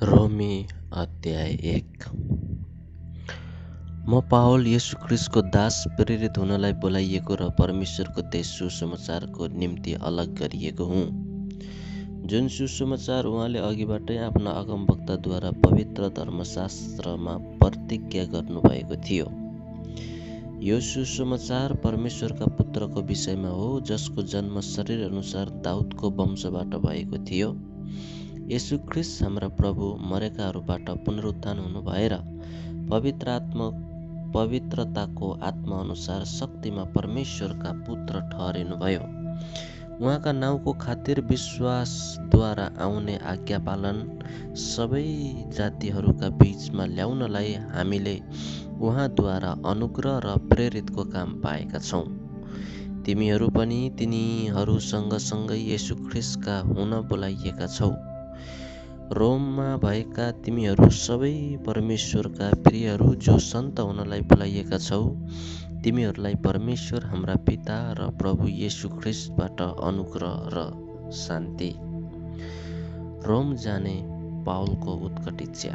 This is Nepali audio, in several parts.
रोमी अध्याय 1। म पावल येशू ख्रिस्टको दास प्रेरित हुनलाई बोलाइएको र परमेश्वरको देश सुसमाचारको निम्ति अलग गरिएको हुँ, जुन सुसमाचार उहाँले अघिबाटै आफ्ना अगमवक्ताद्वारा पवित्र धर्मशास्त्रमा प्रतिज्ञा गर्नुभएको थियो। यो सुसमाचार परमेश्वरका पुत्रको विषयमा हो, जसको जन्म शरीर अनुसार दाउदको वंशबाट भएको थियो। येशू ख्रिस्ट हाम्रा प्रभु मरेकाहरूबाट पुनरुत्थान हुनु भएर पवित्रताको आत्मा अनुसार शक्तिमा परमेश्वरका पुत्र ठहरिनुभयो। उहाँका नाउँको खातिर विश्वासद्वारा आउने आज्ञा पालन सबै जातिहरूका बीचमा ल्याउनलाई हामीले उहाँद्वारा अनुग्रह र प्रेरितको काम पाएका छौँ। तिमीहरू पनि तिनीहरू सँगसँगै येशू ख्रिस्टका हुन बोलाइएका छौ। रोममा भएका तिमीहरू सबै परमेश्वरका प्रियहरू जो सन्त हुनलाई बोलाइएका छौ, तिमीहरूलाई परमेश्वर हाम्रा पिता र प्रभु येशू ख्रिस्टबाट अनुग्रह र शान्ति। रोम जाने पावलको उत्कट इच्छा।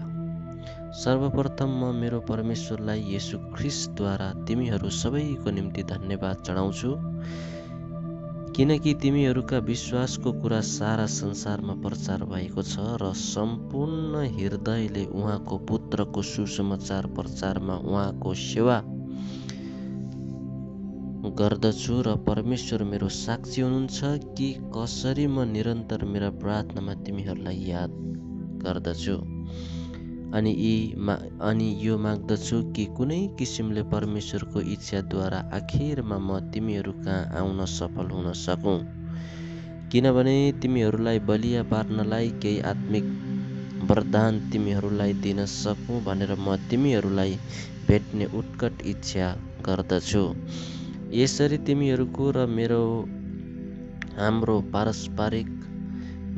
सर्वप्रथम म मेरो परमेश्वरलाई येशू ख्रिस्टद्वारा तिमीहरू सबैको निम्ति धन्यवाद चढाउँछु, किनकि तिमीहरूका विश्वासको कुरा सारा संसारमा प्रचार भएको छ र सम्पूर्ण हृदयले उहाँको पुत्रको सुसमाचार प्रचारमा उहाँको सेवा गर्दछु र परमेश्वर मेरो साक्षी हुनुहुन्छ कि कसरी म निरन्तर मेरा प्रार्थनामा तिमीहरूलाई याद गर्दछु अनि यो माग्दछु कि कुनै किसिमले परमेश्वरको इच्छाद्वारा आखिरमा म तिमीहरू कहाँ आउन सफल हुन सकूँ, किनभने तिमीहरूलाई बलिया पार्नलाई केही आत्मिक वरदान तिमीहरूलाई दिन सकूँ भनेर म तिमीहरूलाई भेट्ने उत्कट इच्छा गर्दछु। यसरी तिमीहरूको र हाम्रो पारस्परिक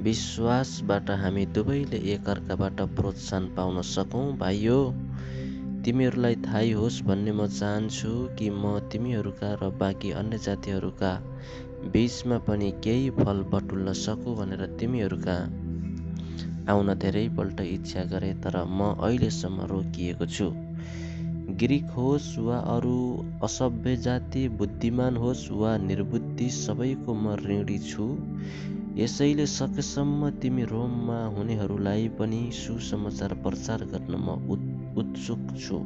विश्वासबाट हामी दुवैले एकअर्काबाट प्रोत्साहन पाउन सकौँ। भाइयो, तिमीहरूलाई थाहै होस् भन्ने म चाहन्छु कि म तिमीहरूका र बाँकी अन्य जातिहरूका बीचमा पनि केही फल बटुल्न सकूँ भनेर तिमीहरूका आउन धेरैपल्ट इच्छा गरे, तर म अहिलेसम्म रोकिएको छु। ग्रीक होस् वा अरू असभ्य जाति, बुद्धिमान होस् वा निर्बुद्धि, सबैको म ऋणी छु। यसैले सकेसम्म तिमी रोममा हुनेहरूलाई पनि सुसमाचार प्रचार गर्न म उत्सुक छु,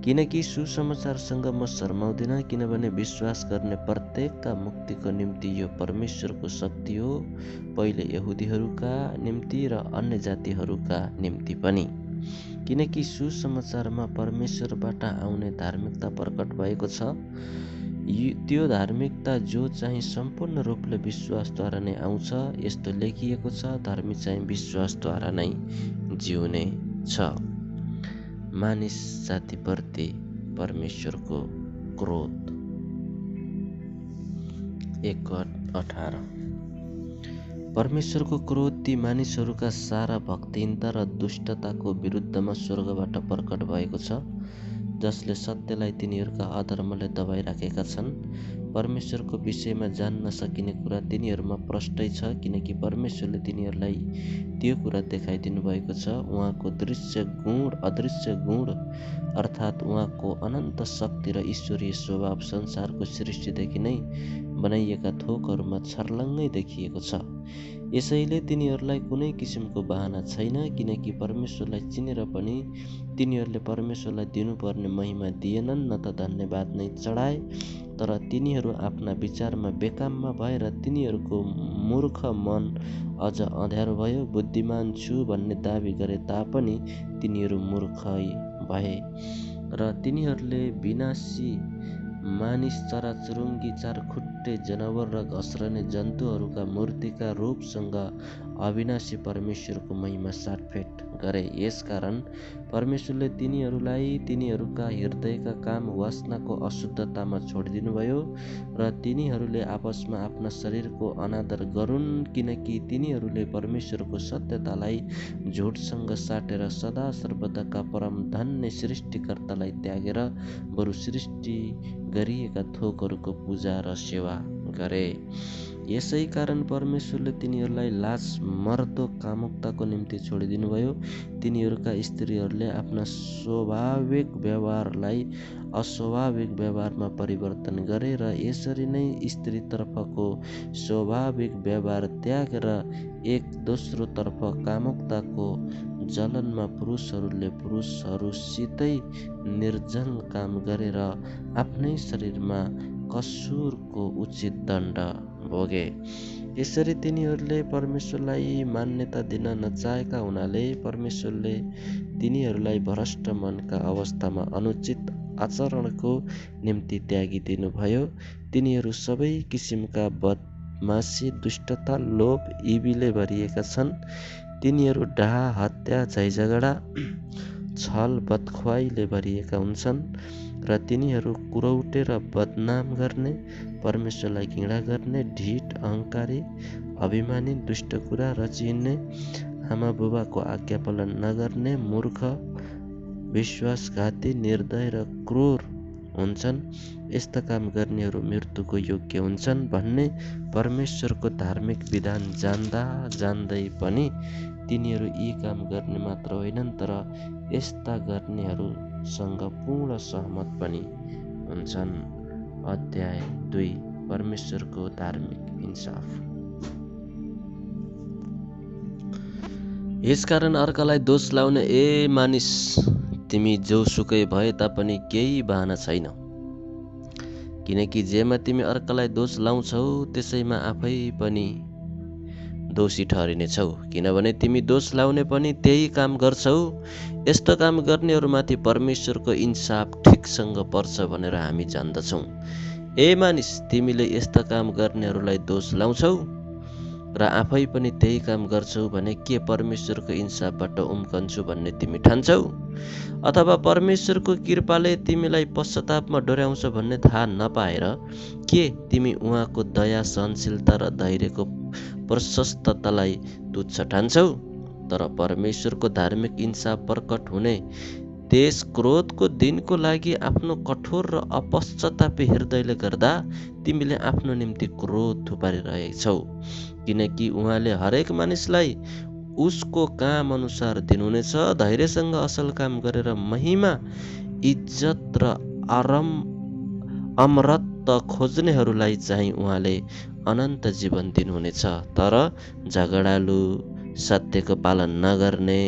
किनकि सुसमाचारसँग म शर्माउँदिन, किनभने विश्वास गर्ने प्रत्येकका मुक्तिको निम्ति यो परमेश्वरको शक्ति हो, पहिले यहुदीहरूका निम्ति र अन्य जातिहरूका निम्ति पनि। किनकि सुसमाचारमा परमेश्वरबाट आउने धार्मिकता प्रकट भएको छ, त्यो धार्मिकता जो चाहिँ सम्पूर्ण रूपले विश्वासद्वारा नै आउँछ। यस्तो लेखिएको छ, धर्मी चाहिँ विश्वासद्वारा नै जिउने छ। मानिस जातिप्रति परमेश्वरको क्रोध। 1:18। परमेश्वरको क्रोध ती मानिसहरूका सारा भक्तिहीनता र दुष्टताको विरुद्धमा स्वर्गबाट प्रकट भएको छ, जसले सत्यलाई तिनीहरूका अधर्मले दबाइराखेका छन्। परमेश्वरको विषयमा जान्न सकिने कुरा तिनीहरूमा प्रष्टै छ, किनकि परमेश्वरले तिनीहरूलाई त्यो कुरा देखाइदिनु भएको छ। उहाँको अदृश्य गुण अर्थात् उहाँको अनन्त शक्ति र ईश्वरीय स्वभाव संसारको सृष्टिदेखि नै बनाइएका थोकहरूमा छर्लङ्गै देखिएको छ। यसैले तिनीहरूलाई कुनै किसिमको बहाना छैन, किनकि परमेश्वरलाई चिनेर पनि तिनीहरूले परमेश्वरलाई दिनुपर्ने महिमा दिएनन्, न त धन्यवाद नै चढाए। तर तिनीहरू आफ्ना विचारमा बेकाममा भएर तिनीहरूको मूर्ख मन अझ अँध्यारो भयो। बुद्धिमान छु भन्ने दाबी गरे तापनि तिनीहरू मूर्खै भए र तिनीहरूले विनाशी मानिस, चराचुरुङ्गी, चारखुट्टे जनावर र घस्रने जन्तुहरूका मूर्तिका रूपसँग अविनाशी परमेश्वरको महिमा साटफेट गरे। यसकारण परमेश्वरले तिनीहरूलाई तिनीहरूका हृदयका काम वासनाको अशुद्धतामा छोडिदिनुभयो र तिनीहरूले आपसमा आफ्ना शरीरको अनादर गरून्, किनकि तिनीहरूले परमेश्वरको सत्यतालाई झुटसँग साटेर सदा सर्वदाका परम धन्य सृष्टिकर्तालाई त्यागेर बरु सृष्टि गरिएका थोकहरूको पूजा र सेवा गरे। यसै कारण परमेश्वरले तिनीहरूलाई लाज मर्दो कामुकताको निम्ति छोडिदिनुभयो। तिनीहरूका स्त्रीहरूले आफ्ना स्वाभाविक व्यवहारलाई अस्वाभाविक व्यवहारमा परिवर्तन गरे र यसरी नै स्त्रीतर्फको स्वाभाविक व्यवहार त्यागेर एक दोस्रोतर्फ कामुकताको जलनमा पुरुषहरूले पुरुषहरूसितै निर्जन काम गरेर आफ्नै शरीरमा कसुरको उचित दण्ड भोगे। यसरी तिनीहरूले परमेश्वरलाई मान्यता दिन नचाहेका हुनाले परमेश्वरले तिनीहरूलाई भ्रष्ट मनका अवस्थामा अनुचित आचरणको निम्ति त्यागिदिनुभयो। तिनीहरू सबै किसिमका बदमासी, दुष्टता, लोभ, इबीले भरिएका छन्। तिनीहरू डाहा, हत्या, झैझगडा, छल, बदख्वाइले भरिएका हुन्छन् र तिनीहरू कुरौटे र बदनाम गर्ने, परमेश्वरलाई घृणा गर्ने, ढिठ, अहङ्कारी, अभिमानी, दुष्ट कुरा रचिने, आमा बुबाको आज्ञा पालन नगर्ने, मूर्ख, विश्वासघाती, निर्दय र क्रूर हुन्छन्। यस्ता काम गर्नेहरू मृत्युको योग्य हुन्छन् भन्ने परमेश्वरको धार्मिक विधान जान्दा जान्दै पनि तिनीहरू यी काम गर्ने मात्र होइनन् तर यस्ता गर्नेहरूसँग पूर्ण सहमत पनि हुन्छन्। अध्याय 2 परमेश्वरको धार्मिक इन्साफ। यसकारण अर्कालाई दोष लाउने ए मानिस, तिमी जोसुकै भए तापनि केही बहाना छैन, किनकि जेमा तिमी अर्कालाई दोष लाउँछौ त्यसैमा आफै पनि दोषी ठहरिनेछौ, किनभने तिमी दोष लाउने पनि त्यही काम गर्छौ। यस्तो काम गर्नेहरूमाथि परमेश्वरको इन्साफ ठिकसँग पर्छ भनेर हामी जान्दछौँ। ए मानिस, तिमीले यस्ता काम गर्नेहरूलाई दोष लाउँछौ र आफै पनि त्यही काम गर्छौ भने के परमेश्वरको इन्साफबाट उम्कन्छु भन्ने तिमी ठान्छौ? अथवा परमेश्वरको कृपाले तिमीलाई पश्चातापमा डोर्याउँछ भन्ने थाहा नपाएर के तिमी उहाँको दया, सहनशीलता र धैर्यको प्रशस्ततालाई तुच्छ ठान्छौ? तर परमेश्वरको धार्मिक इन्साफ प्रकट हुने त्यस क्रोधको दिनको लागि आफ्नो कठोर र अपश्चातापी हृदयले गर्दा तिमीले आफ्नो निम्ति क्रोध थुपारिरहेछौ, किनकि उहाँले हरेक मानिसलाई उसको काम अनुसार दिनुहुनेछ। धैर्यसँग असल काम गरेर महिमा, इज्जत र अमरत्व खोज्नेहरूलाई चाहिँ उहाँले अनन्त जीवन दिनुहुनेछ। तर झगडालु, सत्यको पालन नगर्ने,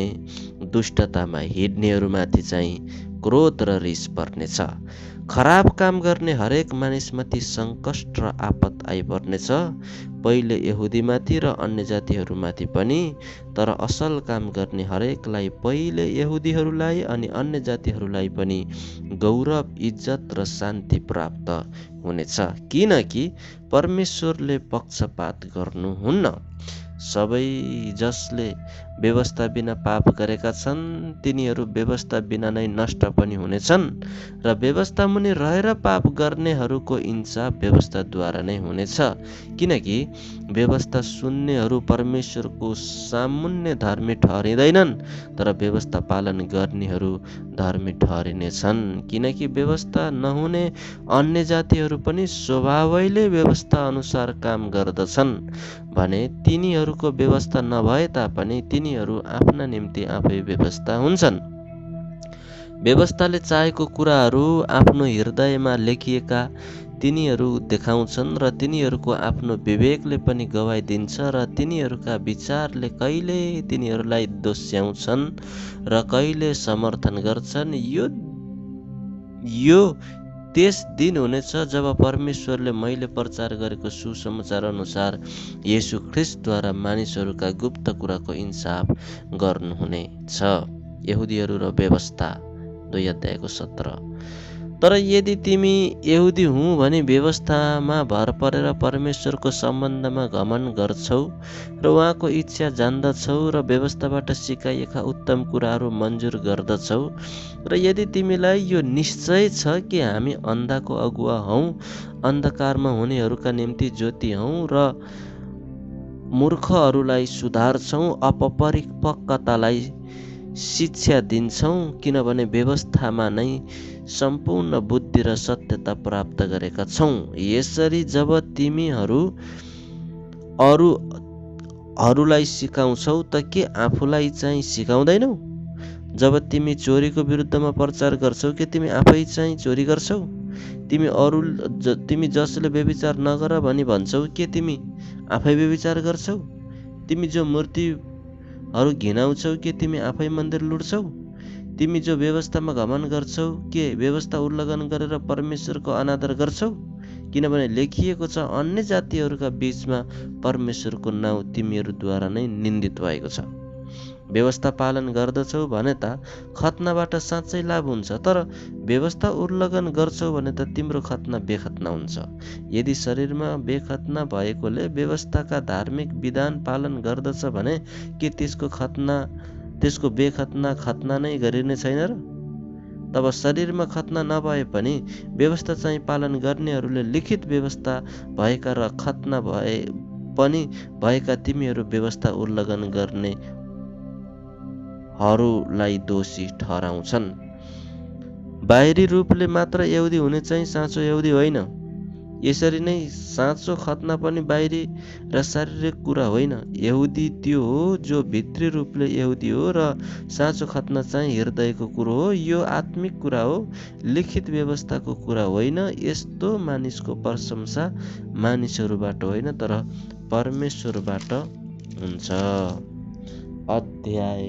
दुष्टतामा हिँड्नेहरूमाथि चाहिँ क्रोध र रिस पर्नेछ। खराब काम गर्ने हरेक मानिसमाथि सङ्कट र आपत आइपर्नेछ, पहिले यहुदीमाथि र अन्य जातिहरूमाथि पनि। तर असल काम गर्ने हरेकलाई, पहिले यहुदीहरूलाई अनि अन्य जातिहरूलाई पनि गौरव, इज्जत र शान्ति प्राप्त हुनेछ, किनकि परमेश्वरले पक्षपात गर्नुहुन्न। सबै जसले व्यवस्था बिना पाप गरेका छन् तिनीहरू व्यवस्था बिना नै नष्ट पनि हुनेछन् र व्यवस्था मुनि रहेर पाप गर्नेहरूको इन्साफ व्यवस्थाद्वारा नै हुनेछ, किनकि व्यवस्था सुन्नेहरू परमेश्वरको सामुन्ने धर्मी ठहरिँदैनन् तर व्यवस्था पालन गर्नेहरू धर्मी ठहरिनेछन्। किनकि व्यवस्था नहुने अन्य जातिहरू पनि स्वभावैले व्यवस्था अनुसार काम गर्दछन् भने तिनीहरूको व्यवस्था नभए तापनि तिनीहरू आफ्ना निम्ति आफै व्यवस्था हुन्छन्। व्यवस्थाले चाहेको कुराहरू आफ्नो हृदयमा लेखिएका तिनीहरू देखाउँछन् र तिनीहरूको आफ्नो विवेकले पनि गवाई दिन्छ र तिनीहरूका विचारले कहिले तिनीहरूलाई दोस्याउँछन् र कहिले समर्थन गर्छन्। यो त्यस दिन हुनेछ जब परमेश्वरले मैले प्रचार गरेको सुसमाचार अनुसार येशू ख्रिस्टद्वारा मानिसहरूका गुप्त कुराको इन्साफ गर्नुहुनेछ। यहुदीहरू र व्यवस्था 2 अध्यायको 17। तर यदि तिमी यहुदी हुँ भने व्यवस्थामा भर परेर परमेश्वरको सम्बन्धमा घमण्ड गर्छौ र उहाँको इच्छा जान्दछौ र व्यवस्थाबाट सिकाइएका उत्तम कुराहरू मन्जुर गर्दछौ र यदि तिमीलाई यो निश्चय छ कि हामी अन्धको अगुवा हौँ, अन्धकारमा हुनेहरूका निम्ति ज्योति हौँ र मूर्खहरूलाई सुधार्छौँ, अपरिपक्वतालाई शिक्षा दिन्छौँ, किनभने व्यवस्थामा नै सम्पूर्ण बुद्धि र सत्यता प्राप्त गरेका छौँ। यसरी जब तिमीहरू अरूलाई सिकाउँछौ त के आफूलाई चाहिँ सिकाउँदैनौ? जब तिमी चोरीको विरुद्धमा प्रचार गर्छौ के तिमी आफै चाहिँ चोरी गर्छौ? तिमी जसले व्यभिचार नगर भनी भन्छौ के तिमी आफै व्यभिचार गर्छौ? तिमी जो मूर्तिहरू घिनाउँछौ के तिमी आफै मन्दिर लुट्छौ? तिमी जो व्यवस्थामा घमण्ड गर्छौ के व्यवस्था उल्लङ्घन गरेर परमेश्वरको अनादर गर्छौ? किनभने लेखिएको छ, अन्य जातिहरूका बीचमा परमेश्वरको नाउँ तिमीहरूद्वारा नै निन्दित भएको छ। व्यवस्था पालन गर्दछौ भने त खतनाबाट साँच्चै लाभ हुन्छ, तर व्यवस्था उल्लङ्घन गर्छौ भने त तिम्रो खतना बेखतना हुन्छ। यदि शरीरमा बेखतना भएकोले व्यवस्थाका धार्मिक विधान पालन गर्दछ भने के त्यसको बेखतना खतना नै गरिने छैन र? तब शरीरमा खतना नभए पनि व्यवस्था चाहिँ पालन गर्नेहरूले लिखित व्यवस्था भएका र खतना पनि भएका तिमीहरू व्यवस्था उल्लङ्घन गर्नेहरूलाई दोषी ठहराउँछन्। बाहिरी रूपले मात्र यहुदी हुने चाहिँ साँचो यहुदी होइन। यसरी नै साँचो खतना पनि बाहिरी र शारीरिक कुरा होइन। यहुदी त्यो हो जो भित्री रूपले यहुदी हो र साँचो खतना चाहिँ हृदयको कुरो हो। यो आत्मिक कुरा हो, लिखित व्यवस्थाको कुरा होइन। यस्तो मानिसको प्रशंसा मानिसहरूबाट होइन तर परमेश्वरबाट हुन्छ। अध्याय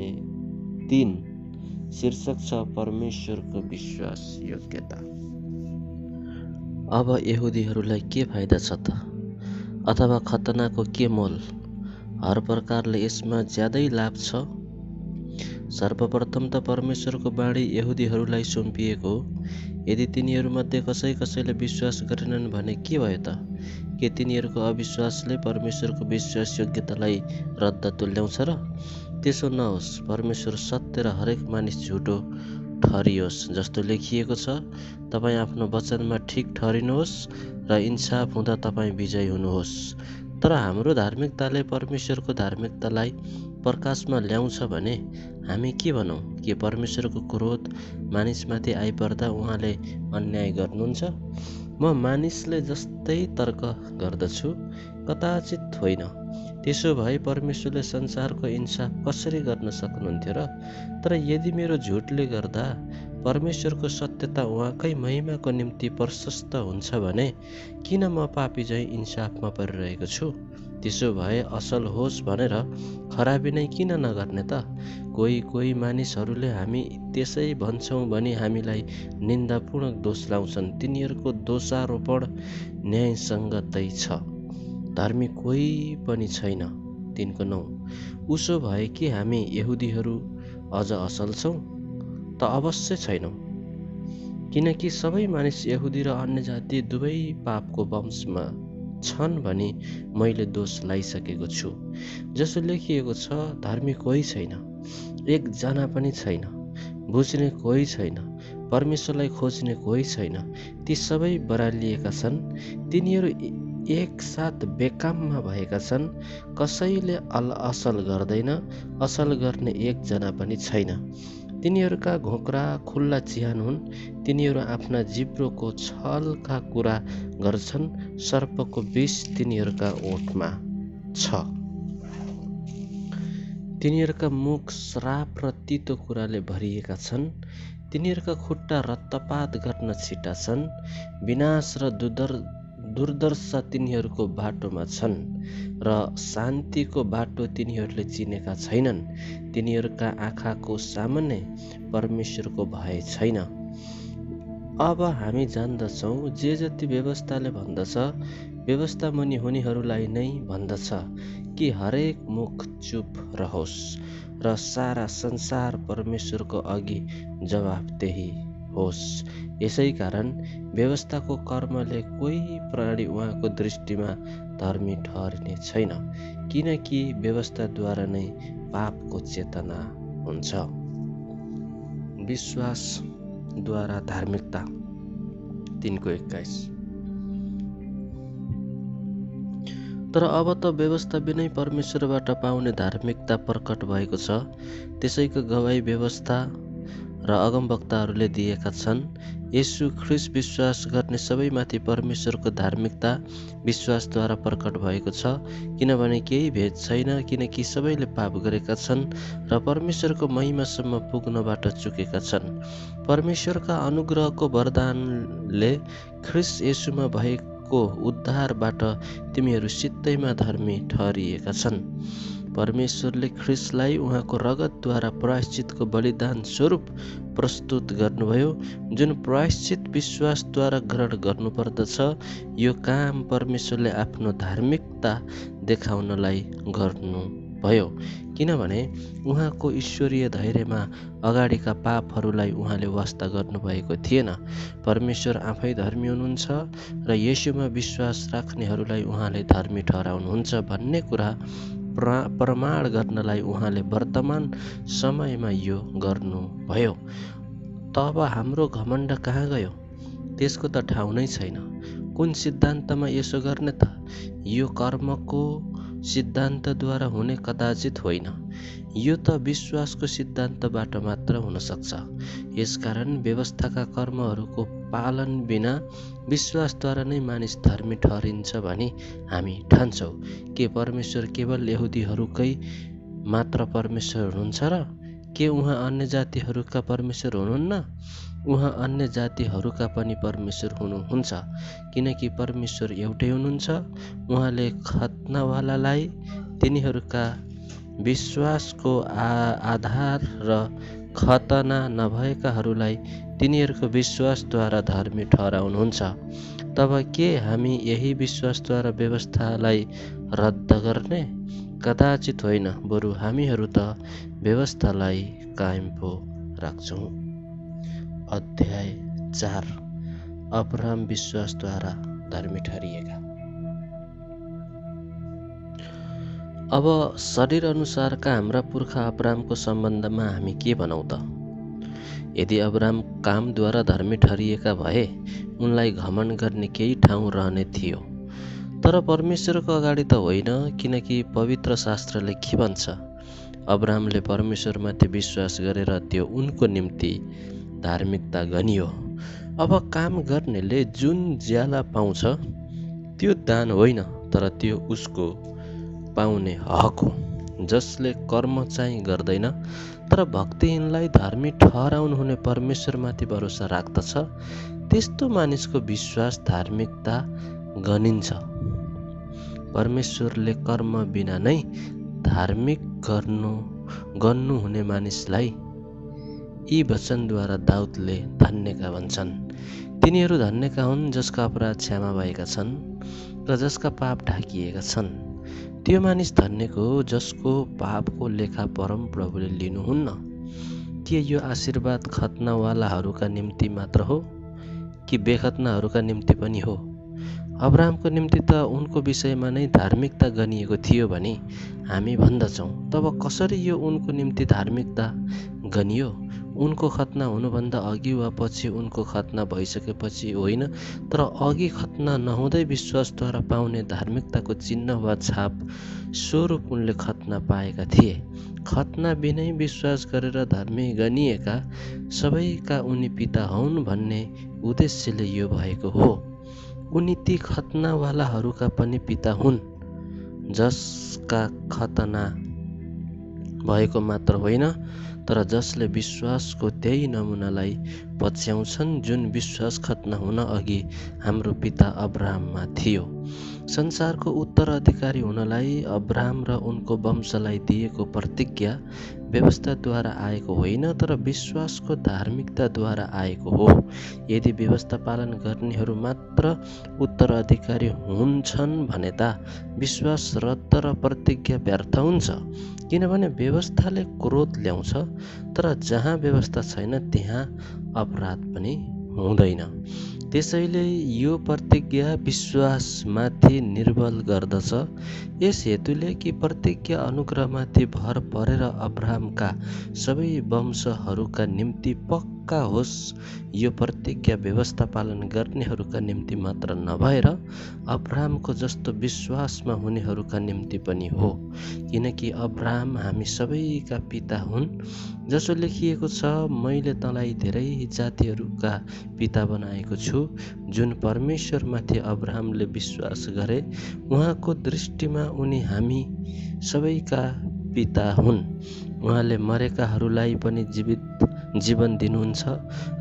3 शीर्षक छ परमेश्वरको विश्वास योग्यता। अब यहुदीहरूलाई के फाइदा छ त? अथवा खतनाको के मोल? हर प्रकारले यसमा ज्यादै लाभ छ। सर्वप्रथम त परमेश्वरको बाणी यहुदीहरूलाई सुम्पिएको हो। यदि तिनीहरूमध्ये कसैले विश्वास गरेनन् भने के भयो त? के तिनीहरूको अविश्वासले परमेश्वरको विश्वास योग्यतालाई रद्द तुल्याउँछ र? त्यसो नहोस्। परमेश्वर सत्य र हरेक मानिस झुटो ठहरियोस्। जस्तो लेखिएको छ, तपाईँ आफ्नो वचनमा ठिक ठहरिनुहोस् र इन्साफ हुँदा तपाईँ विजयी हुनुहोस्। तर हाम्रो धार्मिकताले परमेश्वरको धार्मिकतालाई प्रकाशमा ल्याउँछ भने हामी के भनौँ? के परमेश्वरको क्रोध मानिसमाथि आइपर्दा उहाँले अन्याय गर्नुहुन्छ? म मानिसले जस्तै तर्क गर्दछु, कदाचित होइन। त्यसो भए परमेश्वरले संसारको इन्साफ कसरी गर्न सक्नुहुन्थ्यो र? तर यदि मेरो झुटले गर्दा परमेश्वरको सत्यता उहाँकै महिमाको निम्ति प्रशस्त हुन्छ भने किन म पापी झैँ इन्साफमा परिरहेको छु? त्यसो भए असल होस् भनेर खराबी नै किन नगर्ने त? कोही मानिसहरूले हामी त्यसै भन्छौँ भनी हामीलाई निन्दापूर्ण दोष लाउँछन्। तिनीहरूको दोषारोपण न्यायसङ्गतै छ। धर्मी कोही पनि छैन। 3:9 उसो भए के हामी यहुदीहरू अझ असल छौँ? त अवश्य छैनौँ। किनकि सबै मानिस यहुदी र अन्य जाति दुवै पापको वंशमा छन् भनी मैले दोष लाइसकेको छु। जसो लेखिएको छ, धर्मी कोही छैन, एकजना पनि छैन। बुझ्ने कोही छैन, परमेश्वरलाई खोज्ने कोही छैन। ती सबै बरालिएका छन्, तिनीहरू एकसाथ बेकाममा भएका छन्। कसैले असल गर्दैन, असल गर्ने एकजना पनि छैन। तिनीहरूका घोक्रा खुल्ला चिहान हुन्। तिनीहरू आफ्ना जिब्रोको छलका कुरा गर्छन्। सर्पको विष तिनीहरूका ओठमा छ। तिनीहरूका मुख श्राप र तितो कुराले भरिएका छन्। तिनीहरूका खुट्टा रक्तपात गर्न छिटा छन्। विनाश र दुर्दशा तिनीहरूको बाटोमा छन् र शान्तिको बाटो तिनीहरूले चिनेका छैनन्। तिनीहरूका आँखाको सामुन्ने परमेश्वरको भय छैन। अब हामी जान्दछौँ, जे जति व्यवस्थाले भन्दछ, व्यवस्था मुनि हुनेहरूलाई नै भन्दछ कि हरेक मुख चुप रहोस् र सारा संसार परमेश्वरको अघि जवाफदेही होस्। यसै कारण व्यवस्थाको कर्मले कोही प्राणी उहाँको दृष्टिमा धर्मी ठहरिने छैन, किनकि व्यवस्थाद्वारा नै पापको चेतना हुन्छ। विश्वासद्वारा धार्मिकता 3:21 तर अब त व्यवस्था बिनै परमेश्वरबाट पाउने धार्मिकता प्रकट भएको छ। त्यसैको गवाई व्यवस्था र अगमवक्ताहरूले दिएका छन्। येशू ख्रीष्ट विश्वास गर्ने सबैमाथि परमेश्वरको धार्मिकता विश्वासद्वारा प्रकट भएको छ, किनभने केही भेद छैन, किनकि सबैले पाप गरेका छन् र परमेश्वरको महिमासम्म पुग्नबाट चुकेका छन्। परमेश्वरका अनुग्रहको वरदानले ख्रीष्ट येशूमा भएको उद्धारबाट तिमीहरू सित्तैमा धर्मी ठहरिएका छन्। परमेश्वरले ख्रीष्टलाई उहाँको रगतद्वारा प्रायश्चितको बलिदान स्वरूप प्रस्तुत गर्नुभयो, जुन प्रायश्चित विश्वासद्वारा ग्रहण गर्नुपर्दछ। यो काम परमेश्वरले आफ्नो धार्मिकता देखाउनलाई गर्नुभयो, किनभने उहाँको ईश्वरीय धैर्यमा अगाडिका पापहरूलाई उहाँले वास्ता गर्नुभएको थिएन। परमेश्वर आफै धर्मी हुनुहुन्छ र येशूमा विश्वास राख्नेहरूलाई उहाँले धर्मी ठहराउनुहुन्छ भन्ने कुरा प्रमाण गर्नलाई उहाँले वर्तमान समयमा यो गर्नुभयो। तब हाम्रो घमण्ड कहाँ गयो? त्यसको त ठाउँ नै छैन। कुन सिद्धान्तमा यसो गर्ने त? यो कर्मको सिद्धान्तद्वारा हुने कदाचित होइन, यो त विश्वासको सिद्धान्तबाट मात्र हुन सक्छ। यसकारण व्यवस्थाका कर्महरूको पालन बिना विश्वासद्वारा नै मानिस धर्मी ठहरिन्छ भनी हामी ठान्छौँ। के परमेश्वर केवल यहुदीहरूकै मात्र परमेश्वर हुनुहुन्छ र? के उहाँ अन्य जातिहरूका परमेश्वर हुनुहुन्न? उहाँ अन्य जातिहरूका पनि परमेश्वर हुनुहुन्छ, किनकि परमेश्वर एउटै हुनुहुन्छ। उहाँले खतनावालालाई तिनीहरूका विश्वासको आधार र खतना नभएकाहरूलाई तिनीहरूको विश्वासद्वारा धर्मी ठहराउनुहुन्छ। तब के हामी यही विश्वासद्वारा व्यवस्थालाई रद्द गर्ने? कदाचित होइन, बरु हामीहरू त व्यवस्थालाई कायम पो राख्छौँ। अध्याय 4। अब्राहम विश्वासद्वारा धर्मी ठहरिएका। अब शरीर अनुसारका हाम्रा पुर्खा अब्राहमको सम्बन्धमा हामी के भनौँ त? यदि अब्राहम कामद्वारा धर्मी ठहरिएका भए उनलाई घमण्ड गर्ने केही ठाउँ रहने थियो, तर परमेश्वरको अगाडि त होइन, किनकि पवित्र शास्त्रले के भन्छ? अब्राहमले परमेश्वरमाथि विश्वास गरेर त्यो उनको निम्ति धार्मिकता गनियो। अब काम गर्नेले जुन ज्याला पाउँछ त्यो दान होइन, तर त्यो उसको पाउने हक हो। जसले कर्म चाहिँ गर्दैन तर भक्तिहीनलाई धर्मी ठहराउनु हुने परमेश्वरमाथि भरोसा राख्दछ, त्यस्तो मानिसको विश्वास धार्मिकता गनिन्छ। परमेश्वरले कर्म बिना नै धार्मिक गर्नु हुने मानिसलाई यी वचनद्वारा दाउदले धन्यका भन्छन्। तिनीहरू धन्यका हुन् जसका अपराध क्षमा भएका छन् र जसका पाप ढाकिएका छन्। त्यो मानिस धन्यको हो जसको पापको लेखा परम प्रभुले लिनुहुन्न। के यो आशीर्वाद खतनावालाहरूका निम्ति मात्र हो कि बेखतनाहरूका निम्ति पनि हो? अब्राहमको निम्ति त उनको विषयमा नै धार्मिकता गनिएको थियो भनी हामी भन्दछौँ। तब कसरी यो उनको निम्ति धार्मिकता गनियो? उनको खतना हुनुभन्दा अघि वा पछि? उनको खतना भइसकेपछि होइन, तर अघि खतना नहुँदै विश्वासद्वारा पाउने धार्मिकताको चिन्ह वा छाप स्वरूप उनले खतना पाएका थिए। खतना बिनै विश्वास गरेर धर्मी गनिएका सबैका उनी पिता हुन् भन्ने उद्देश्यले यो भएको हो। उनी ती खतनावालाहरूका पनि पिता हुन् जसका खतना भएको मात्र होइन, तर जसले विश्वासको त्यही नमुनालाई पछ्याउँछन् जुन विश्वास खतना हुन अघि हाम्रो पिता अब्राहममा थियो। संसारको उत्तराधिकारी हुनलाई अब्राहम र उनको वंशलाई दिएको प्रतिज्ञा व्यवस्थाद्वारा आएको होइन, तर विश्वासको धार्मिकताद्वारा आएको हो। यदि व्यवस्था पालन गर्नेहरू मात्र उत्तराधिकारी हुन्छन् भने त विश्वास रद्द र प्रतिज्ञा व्यर्थ हुन्छ, किनभने व्यवस्थाले क्रोध ल्याउँछ, तर जहाँ व्यवस्था छैन त्यहाँ अपराध पनि हुँदैन। त्यसैले यो प्रतिज्ञा विश्वासमाथि निर्भर गर्दछ। यस हेतुले कि प्रतिज्ञा अनुग्रहमाथि भर परेर अब्राहमका सबै वंशहरूका निम्ति पक्का होस्। यो प्रतिज्ञा व्यवस्था पालन गर्नेहरूका निम्ति मात्र नभएर अब्राहमको जस्तो विश्वासमा हुनेहरूका निम्ति पनि हो, किनकि अब्राहम हामी सबैका पिता हुन्। जसो लेखिएको छ, मैले तँलाई धेरै जातिहरूका पिता बनाएको छु। जुन परमेश्वरमाथि अब्राहमले विश्वास गरे, उहाँको दृष्टिमा उनी हामी सबैका पिता हुन्। उहाँले मरेकाहरूलाई पनि जीवन दिनुहुन्छ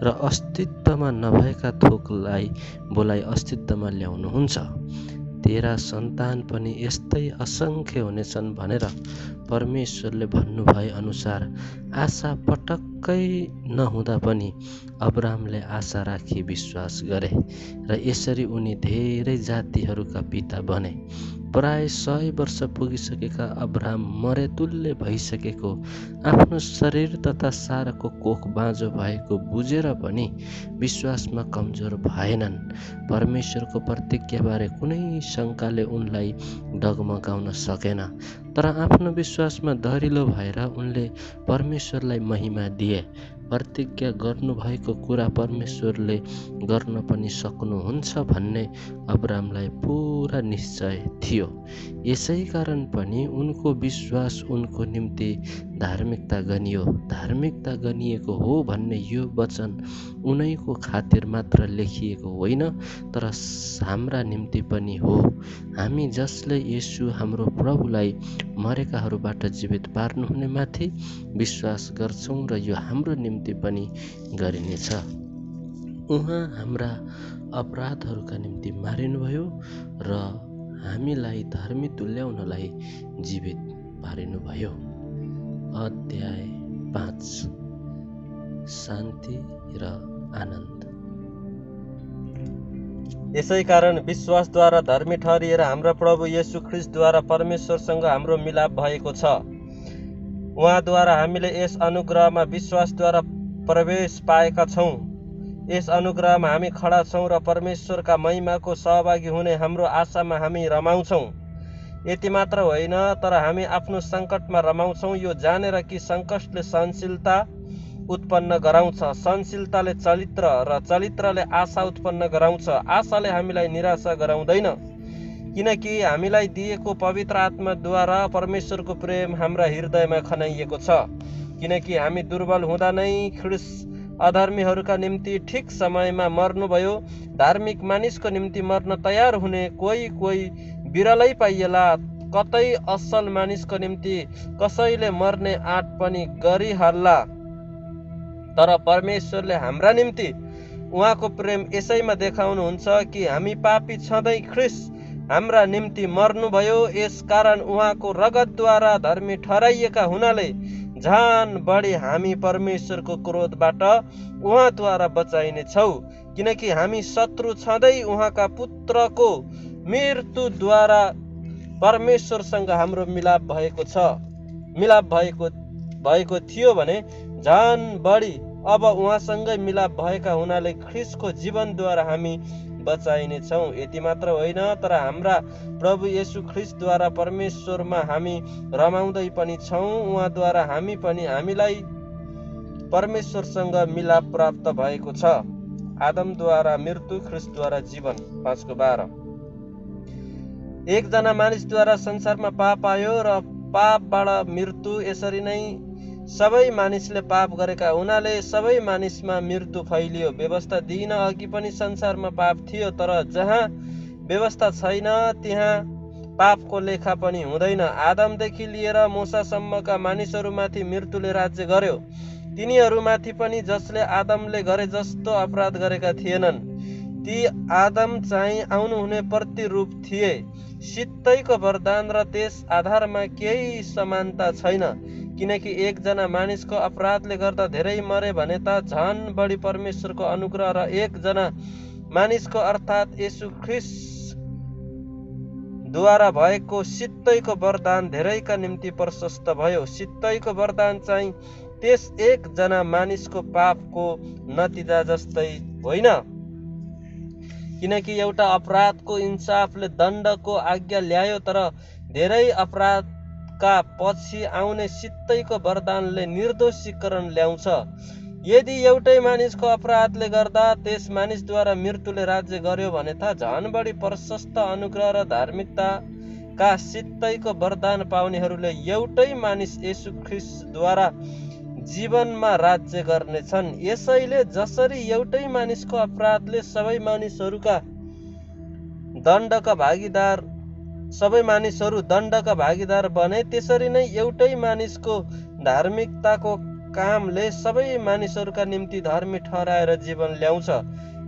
र अस्तित्वमा नभएका थोकलाई बोलाइ अस्तित्वमा ल्याउनुहुन्छ। तेरा सन्तान पनि यस्तै असङ्ख्य हुनेछन् भनेर परमेश्वरले भन्नुभए अनुसार आशा पटक्कै नहुँदा पनि अब्राहमले आशा राखी विश्वास गरे र यसरी उनी धेरै जातिहरूका पिता बने। प्राय 100 वर्ष पुगिसकेका अब्राहम मरेतुल्य भइसकेको, आफ्नो शरीर तथा साराको कोख बाँझो भएको बुझेर पनि विश्वासमा कमजोर भएनन्। परमेश्वरको प्रतिज्ञाबारे कुनै शङ्काले उनलाई डगमगाउन सकेन, तर आफ्नो विश्वासमा दरिलो भएर उनले परमेश्वरलाई महिमा दिए। प्रतिज्ञा गर्नुभएको कुरा परमेश्वरले गर्न पनि सक्नुहुन्छ भन्ने अब्राहमलाई पुरा निश्चय थियो। यसै कारण पनि उनको विश्वास उनको निम्ति धार्मिकता गनियो। धार्मिकता गनिएको हो भन्ने यो वचन उनैको खातिर मात्र लेखिएको होइन, तर हाम्रा निम्ति पनि हो। हामी जसले येशू हाम्रो प्रभुलाई मरेकाहरूबाट जीवित पार्नुहुने माथि विश्वास गर्छौँ र यो हाम्रो निम्ति पनि गरिनेछ। उहाँ हाम्रा अपराधहरूका निम्ति मारिनुभयो र हामीलाई धर्मी तुल्याउनलाई जीवित पारिनुभयो। अध्याय 5 शान्ति र आनन्द। यसै कारण विश्वासद्वारा धर्मी ठहरिएर हाम्रा प्रभु येशू ख्रिस्टद्वारा परमेश्वरसँग हाम्रो मिलाप भएको छ। उहाँद्वारा हामीले यस अनुग्रहमा विश्वासद्वारा प्रवेश पाएका छौँ। यस अनुग्रहमा हामी खडा छौँ र परमेश्वरका महिमाको सहभागी हुने हाम्रो आशामा हामी रमाउँछौँ। यति मात्र होइन, तर हामी आफ्नो सङ्कटमा रमाउँछौँ, यो जानेर कि सङ्कटले सहनशीलता उत्पन्न गराउँछ, सहनशीलताले चरित्र र चरित्रले आशा उत्पन्न गराउँछ। आशाले हामीलाई निराशा गराउँदैन, किनकि हामीलाई दिएको पवित्र आत्माद्वारा परमेश्वरको प्रेम हाम्रा हृदयमा खनाइएको छ। किनकि हामी दुर्बल हुँदा नै ख्रिस्ट अधर्मीहरूका निम्ति ठिक समयमा मर्नुभयो। धार्मिक मानिसको निम्ति मर्न तयार हुने कोही बिरलै पाइएला, कतै असल मानिसको निम्ति कसैले मर्ने आँट पनि गरिहाल्ला। तर परमेश्वरले हाम्रा निम्ति उहाँको प्रेम यसैमा देखाउनुहुन्छ कि हामी पापी छँदै ख्रिस्ट हाम्रा निम्ति मर्नुभयो। यसकारण उहाँको रगतद्वारा धर्मी ठहराइएका हुनाले झन् बढी हामी परमेश्वरको क्रोधबाट उहाँद्वारा बचाइनेछौँ। किनकि हामी शत्रु छँदै उहाँका पुत्रको मृत्युद्वारा परमेश्वरसँग हाम्रो मिलाप भएको थियो भने झन् बढी अब उहाँसँगै मिलाप भएका हुनाले ख्रिस्टको जीवनद्वारा हामी बचाइनेछौँ। यति मात्र होइन, तर हाम्रा प्रभु येशू ख्रिस्टद्वारा परमेश्वरमा हामी रमाउँदै पनि छौँ। उहाँद्वारा हामीलाई परमेश्वरसँग मिलाप प्राप्त भएको छ। आदमद्वारा मृत्यु, ख्रिस्टद्वारा जीवन। 5:12। एकजना मानिसद्वारा संसारमा पाप आयो र पापबाट मृत्यु। यसरी नै सबै मानिसले पाप गरेका हुनाले सबै मानिसमा मृत्यु फैलियो। व्यवस्था दिइन अघि पनि संसारमा पाप थियो, तर जहाँ व्यवस्था छैन त्यहाँ पापको लेखा पनि हुँदैन। आदमदेखि लिएर मूसासम्मका मानिसहरूमाथि मृत्युले राज्य गर्यो। तिनीहरूमाथि पनि जसले आदमले गरे जस्तो अपराध गरेका थिएनन्। ती आदम चाहिँ आउनुहुने प्रतिरूप थिए। सित्तैको वरदान र त्यस आधारमा केही समानता छैन, किनकि एकजना मानिसको अपराधले गर्दा धेरै मरे भने त झन् बढी परमेश्वरको अनुग्रह र एकजना मानिसको अर्थात् येशू ख्रिस्ट द्वारा भएको सित्तैको वरदान धेरैका निम्ति प्रशस्त भयो। सित्तैको वरदान चाहिँ त्यस एकजना मानिसको पापको नतिजा जस्तै होइन, किनकि एउटा अपराधको इन्साफले दण्डको आज्ञा ल्यायो, तर धेरै अपराधका पछि आउने सित्तैको वरदानले निर्दोषीकरण ल्याउँछ। यदि एउटै मानिसको अपराधले गर्दा त्यस मानिसद्वारा मृत्युले राज्य गर्यो भने त झन बढी प्रशस्त अनुग्रह र धार्मिकताका सित्तैको वरदान पाउनेहरूले एउटै मानिस येशू ख्रीष्टद्वारा जीवनमा राज्य गर्नेछन्। यसैले जसरी एउटै मानिसको अपराधले सबै मानिसहरू दण्डका भागीदार बने, त्यसरी नै एउटै मानिसको धार्मिकताको कामले सबै मानिसहरूका निम्ति धर्मी ठहराएर जीवन ल्याउँछ।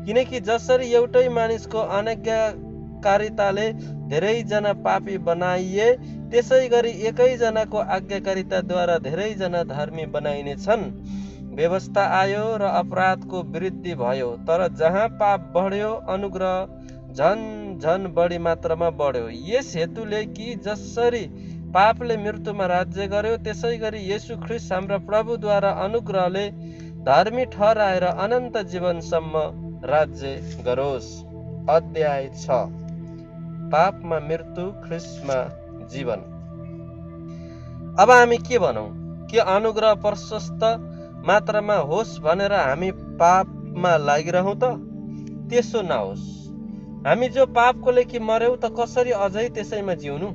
किनकि जसरी एउटै मानिसको अनाज्ञाकारिताले धेरैजना पापी बनाइए, त्यसै गरी एकैजनाको आज्ञाकारिताद्वारा धेरैजना धर्मी बनाइनेछन्। व्यवस्था आयो र अपराधको वृद्धि भयो, तर जहाँ पाप बढ्यो अनुग्रह झन बढी मात्रामा बढ्यो। यस हेतुले कि जसरी पापले मृत्युमा राज्य गर्यो, त्यसै गरी येशू ख्रीष्ट हाम्रा प्रभुद्वारा अनुग्रहले धर्मी ठहराएर अनन्त जीवनसम्म राज्य गरोस्। अध्याय 6। पापमा मृत्यु, ख्रीष्टमा जीवन। अब हामी के भनौँ? के अनुग्रह प्रशस्त मात्रामा होस् भनेर हामी पापमा लागिरहौँ त? त्यसो नहोस्। हामी जो पापको लेखी मर्यौँ त कसरी अझै त्यसैमा जिउनु?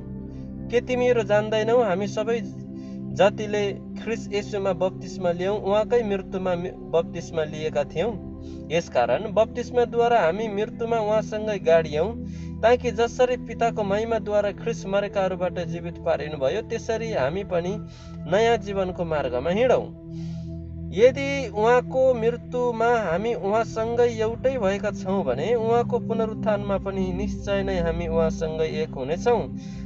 के तिमीहरू जान्दैनौ हामी सबै जतिले ख्रीष्ट येशूमा बप्तिस्मा लियौँ उहाँकै मृत्युमा बप्तिस्मा लिएका थियौँ। यसकारण बप्तिस्माद्वारा हामी मृत्युमा उहाँसँगै गाडियौँ, ताकि जसरी पिताको महिमाद्वारा ख्रीष्ट मरेकाहरूबाट जीवित पारिनुभयो, त्यसरी हामी पनि नयाँ जीवनको मार्गमा हिँडौँ। यदि उहाँको मृत्युमा हामी उहाँसँगै एउटै भएका छौँ भने उहाँको पुनरुत्थानमा पनि निश्चय नै हामी उहाँसँगै एक हुनेछौँ।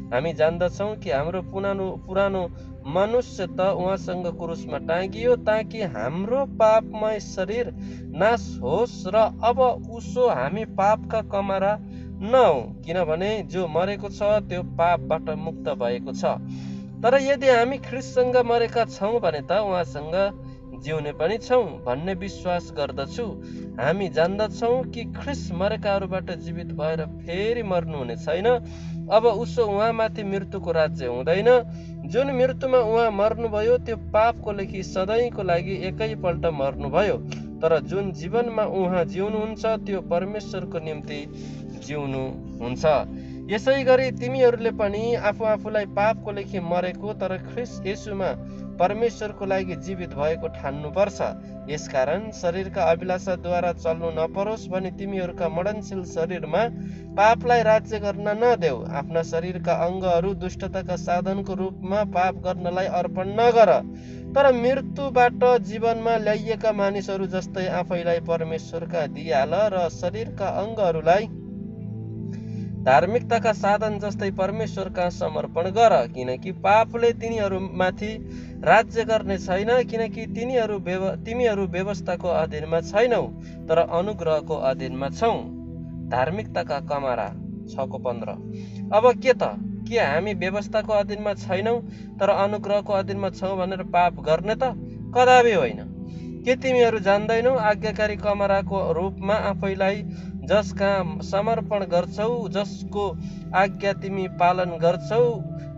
हामी जान्दछौँ कि हाम्रो पुरानो मनुष्य त उहाँसँग क्रुसमा टाँगियो, ताकि हाम्रो पापमय शरीर नाश होस् र अब उसो हामी पापका कमारा नहौँ, किनभने जो मरेको छ त्यो पापबाट मुक्त भएको छ। तर यदि हामी ख्रीष्टसँग मरेका छौँ भने त उहाँसँग जिउने पनि छौँ भन्ने विश्वास गर्दछु। हामी जान्दछौँ कि ख्रीष्ट मरेकाहरूबाट जीवित भएर फेरि मर्नुहुने छैन। अब उसो उहाँमाथि मृत्युको राज्य हुँदैन। जुन मृत्युमा उहाँ मर्नुभयो त्यो पापको लेखी सधैँको लागि एकैपल्ट मर्नुभयो, तर जुन जीवनमा उहाँ जिउनुहुन्छ त्यो परमेश्वरको निम्ति जिउनुहुन्छ। यसै गरी तिमीहरूले पनि आफूलाई पापको लेखी मरेको तर ख्रीष्ट येशूमा परमेश्वरको लागि जीवित भएको ठान्नुपर्छ। यसकारण शरीरका अभिलाषाद्वारा चल्नु नपरोस् भनी तिमीहरूका मरणशील शरीरमा पापलाई राज्य गर्न नदेऊ। आफ्ना शरीरका अङ्गहरू दुष्टताका साधनको रूपमा पाप गर्नलाई अर्पण नगर, तर मृत्युबाट जीवनमा ल्याइएका मानिसहरू जस्तै आफैलाई परमेश्वरका दिइहाल र शरीरका अङ्गहरूलाई धार्मिकताका साधन जस्तै परमेश्वरका समर्पण गर। किनकि पापले तिनीहरूमाथि राज्य गर्ने छैन, किनकि तिमीहरू व्यवस्थाको अधीनमा छैनौ तर अनुग्रहको अधीनमा छौ। धार्मिकताका कमारा 6:15। अब के त? के हामी व्यवस्थाको अधीनमा छैनौ तर अनुग्रहको अधीनमा छौँ भनेर पाप गर्ने त? कदापि होइन। के तिमीहरू जान्दैनौ आज्ञाकारी कमाराको रूपमा आफैलाई जसका समर्पण गर्छौ, जसको आज्ञा तिमी पालन गर्छौ,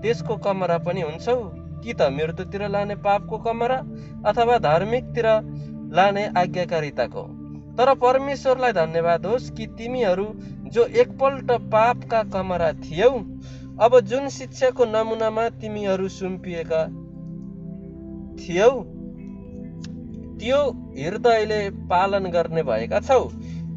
त्यसको कमरा पनि हुन्छौ? कि त मृत्युतिर लाने पापको कमरा अथवा धार्मिकतिर लाने आज्ञाकारिताको? तर परमेश्वरलाई धन्यवाद होस् कि तिमीहरू जो एकपल्ट पापका कमरा थियौ, अब जुन शिक्षाको नमुनामा तिमीहरू सुम्पिएका थियौ त्यो हृदयले पालन गर्ने भएका छौ।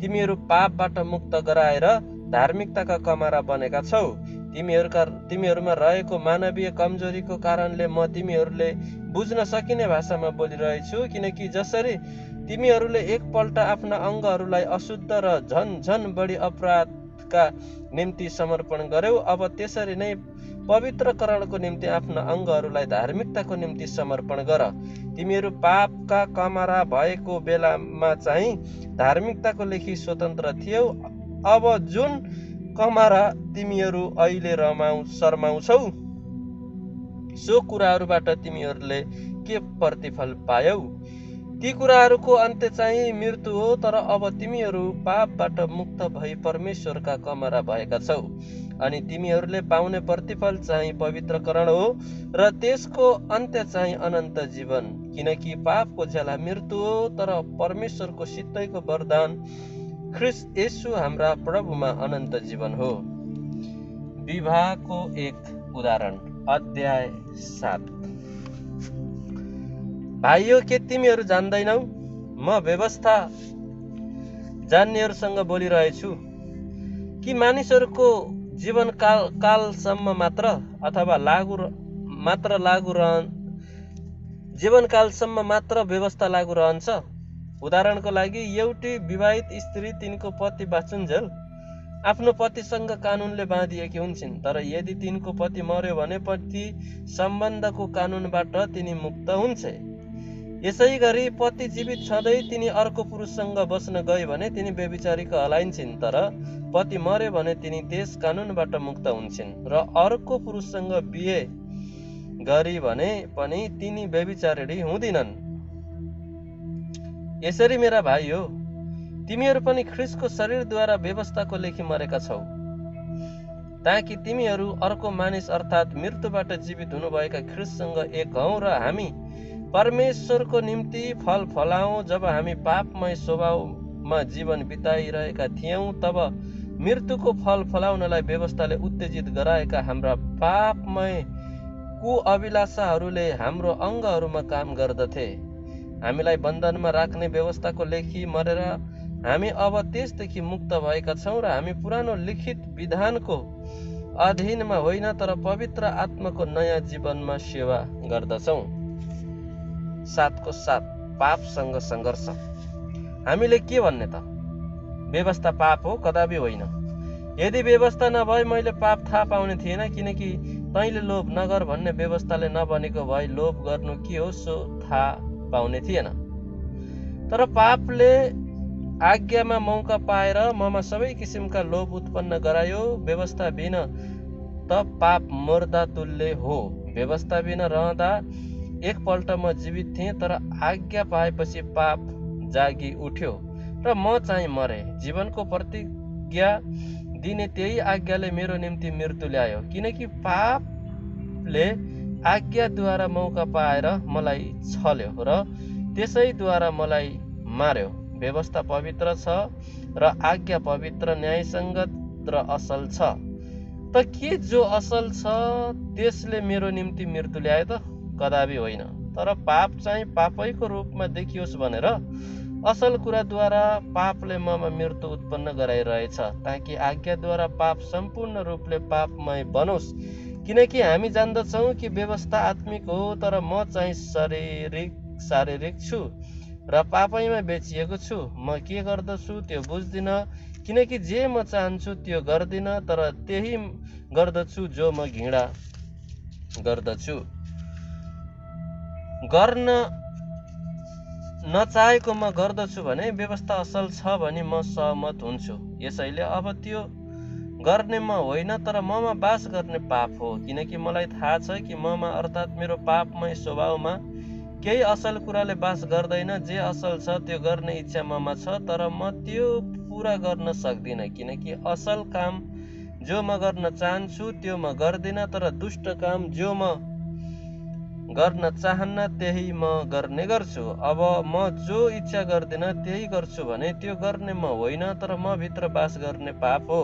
तिमीहरू पापबाट मुक्त गराएर धार्मिकताका कमारा बनेका छौ। तिमीहरूमा रहेको मानवीय कमजोरीको कारणले म तिमीहरूले बुझ्न सकिने भाषामा बोलिरहेछु। किनकि जसरी तिमीहरूले एकपल्ट आफ्ना अङ्गहरूलाई अशुद्ध र झन बढी अपराधका निम्ति समर्पण गर्यौ, अब त्यसरी नै पवित्रकरणको निम्ति आफ्ना अङ्गहरूलाई धार्मिकताको निम्ति समर्पण गर। तिमीहरू पापका कमारा भएको बेलामा चाहिँ धार्मिकताको लेखी स्वतन्त्र थियौ। अब जुन कमारा तिमीहरू अहिले शर्माउँछौ सो कुराहरूबाट तिमीहरूले के प्रतिफल पायौ? ती कुराहरूको अन्त्य चाहिँ मृत्यु हो, तर अब तिमीहरू पापबाट मुक्त भई परमेश्वरका कमरा भएका छौ, अनि तिमीहरूले पाउने प्रतिफल चाहिँ पवित्रकरण हो, र त्यसको अन्त्य चाहिँ अनन्त जीवन। किनकि पापको झ्याला मृत्यु हो, तर परमेश्वरको सित्तैको वरदान ख्रिस्ट येशू हाम्रा प्रभुमा अनन्त जीवन हो। विवाहको एक उदाहरण, अध्याय 7। भाइयो, के तिमीहरू जान्दैनौ? म व्यवस्था जान्नेहरूसँग बोलिरहेछु कि मानिसहरूको जीवनकालसम्म मात्र व्यवस्था लागू रहन्छ। उदाहरणको लागि, एउटी विवाहित स्त्री तिनको पति बाँचुन्जेल आफ्नो पतिसँग कानुनले बाँधिएकी हुन्छन्, तर यदि तिनको पति मर्यो भने पति सम्बन्धको कानुनबाट तिनी मुक्त हुन्छ। यसै गरी पति जीवित छँदै तिनी अर्को पुरुषसँग बस्न गए भने तिनी व्यभिचारी कहलाइन्छन्, तर पति मर्यो भने तिनी त्यस कानुनबाट मुक्त हुन्छन्, र अर्को पुरुषसँग बिहे गरी भने पनि तिनी व्यभिचारिणी हुँदिनन्। यसरी मेरा भाइ हो, तिमीहरू पनि ख्रिस्टको शरीरद्वारा व्यवस्थाको लेखी मरेका छौ, ताकि तिमीहरू अर्को मानिस अर्थात् मृत्युबाट जीवित हुनुभएका ख्रिस्टसँग एक हौ, र हामी परमेश्वरको निम्ति फल फलाऊ। जब हामी पापमय स्वभावमा जीवन बिताइरहेका थियौँ, तब मृत्युको फल फलाउनलाई व्यवस्थाले उत्तेजित गराएका हाम्रा पापमय कुअभिलाषाहरूले हाम्रो अङ्गहरूमा काम गर्दथे। हामीलाई बन्धनमा राख्ने व्यवस्थाको लेखी मरेर हामी अब त्यसदेखि मुक्त भएका छौँ, र हामी पुरानो लिखित विधानको अधीनमा होइन, तर पवित्र आत्माको नयाँ जीवनमा सेवा गर्दछौँ। 7को 7, पापसँग सङ्घर्ष। हामीले के भन्ने त? व्यवस्था पाप हो? कदापि होइन। यदि व्यवस्था नभए मैले पाप थाहा पाउने थिएन, किनकि तैँले लोभ नगर भन्ने व्यवस्थाले नभनेको भए लोभ गर्नु के हो सो थाहा पाउने थिएन। तर पापले आज्ञामा मौका पाएर ममा सबै किसिमका लोभ उत्पन्न गरायो। व्यवस्था बिन त पाप मर्दा तुल्य हो। व्यवस्था बिन रहँदा एकपल्ट म जीवित थिएँ, तर आज्ञा पाएपछि पाप जागी उठ्यो र म चाहिँ मरे। जीवनको प्रतिज्ञा दिने त्यही आज्ञाले मेरो निम्ति मृत्यु ल्यायो, किनकि पापले आज्ञाद्वारा मौका पाएर मलाई छल्यो र त्यसैद्वारा मलाई मार्यो। व्यवस्था पवित्र छ र आज्ञा पवित्र, न्यायसङ्गत र असल छ। त के जो असल छ त्यसले मेरो निम्ति मृत्यु ल्यायो त? कदापि होइन। तर पाप चाहिँ पापैको रूपमा देखियोस् भनेर असल कुराद्वारा पापले ममा मृत्यु उत्पन्न गराइरहेछ, ताकि आज्ञाद्वारा पाप सम्पूर्ण रूपले पापमय बनोस्। किनकि हामी जान्दछौँ कि व्यवस्था आत्मिक हो, तर म चाहिँ शारीरिक छु र पापैमा बेचिएको छु। म के गर्दछु त्यो बुझ्दिनँ, किनकि जे म चाहन्छु त्यो गर्दिनँ, तर त्यही गर्दछु जो म घृणा गर्दछु। गर्न नचाहेको म गर्दछु भने व्यवस्था असल छ भनी म सहमत हुन्छु। यसैले अब त्यो गर्ने म होइन, तर ममा बास गर्ने पाप हो। किनकि मलाई थाहा छ कि ममा अर्थात् मेरो पापमय स्वभावमा केही असल कुराले बास गर्दैन। जे असल छ त्यो गर्ने इच्छा ममा छ, तर म त्यो पुरा गर्न सक्दिनँ। किनकि असल काम जो म गर्न चाहन्छु त्यो म गर्दिनँ, तर दुष्ट काम जो म गर्न चाहन्न त्यही म गर्ने गर्छु। अब म जो इच्छा गर्दिनँ त्यही गर्छु भने त्यो गर्ने म होइन, तर म भित्र बास गर्ने पाप हो।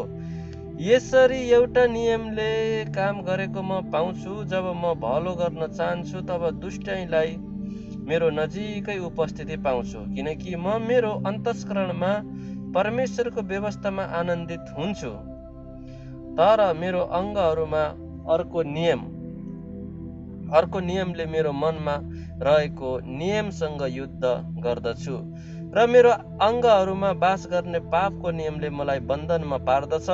यसरी एउटा नियमले काम गरेको म पाउँछु। जब म भलो गर्न चाहन्छु तब दुष्टैलाई मेरो नजिकै उपस्थिति पाउँछु, किनकि म मेरो अन्तस्करणमा परमेश्वरको व्यवस्थामा आनन्दित हुन्छु, तर मेरो अङ्गहरूमा अर्को नियमले मेरो मनमा रहेको नियमसँग युद्ध गर्दछु, र मेरो अङ्गहरूमा बास गर्ने पापको नियमले मलाई बन्धनमा पार्दछ।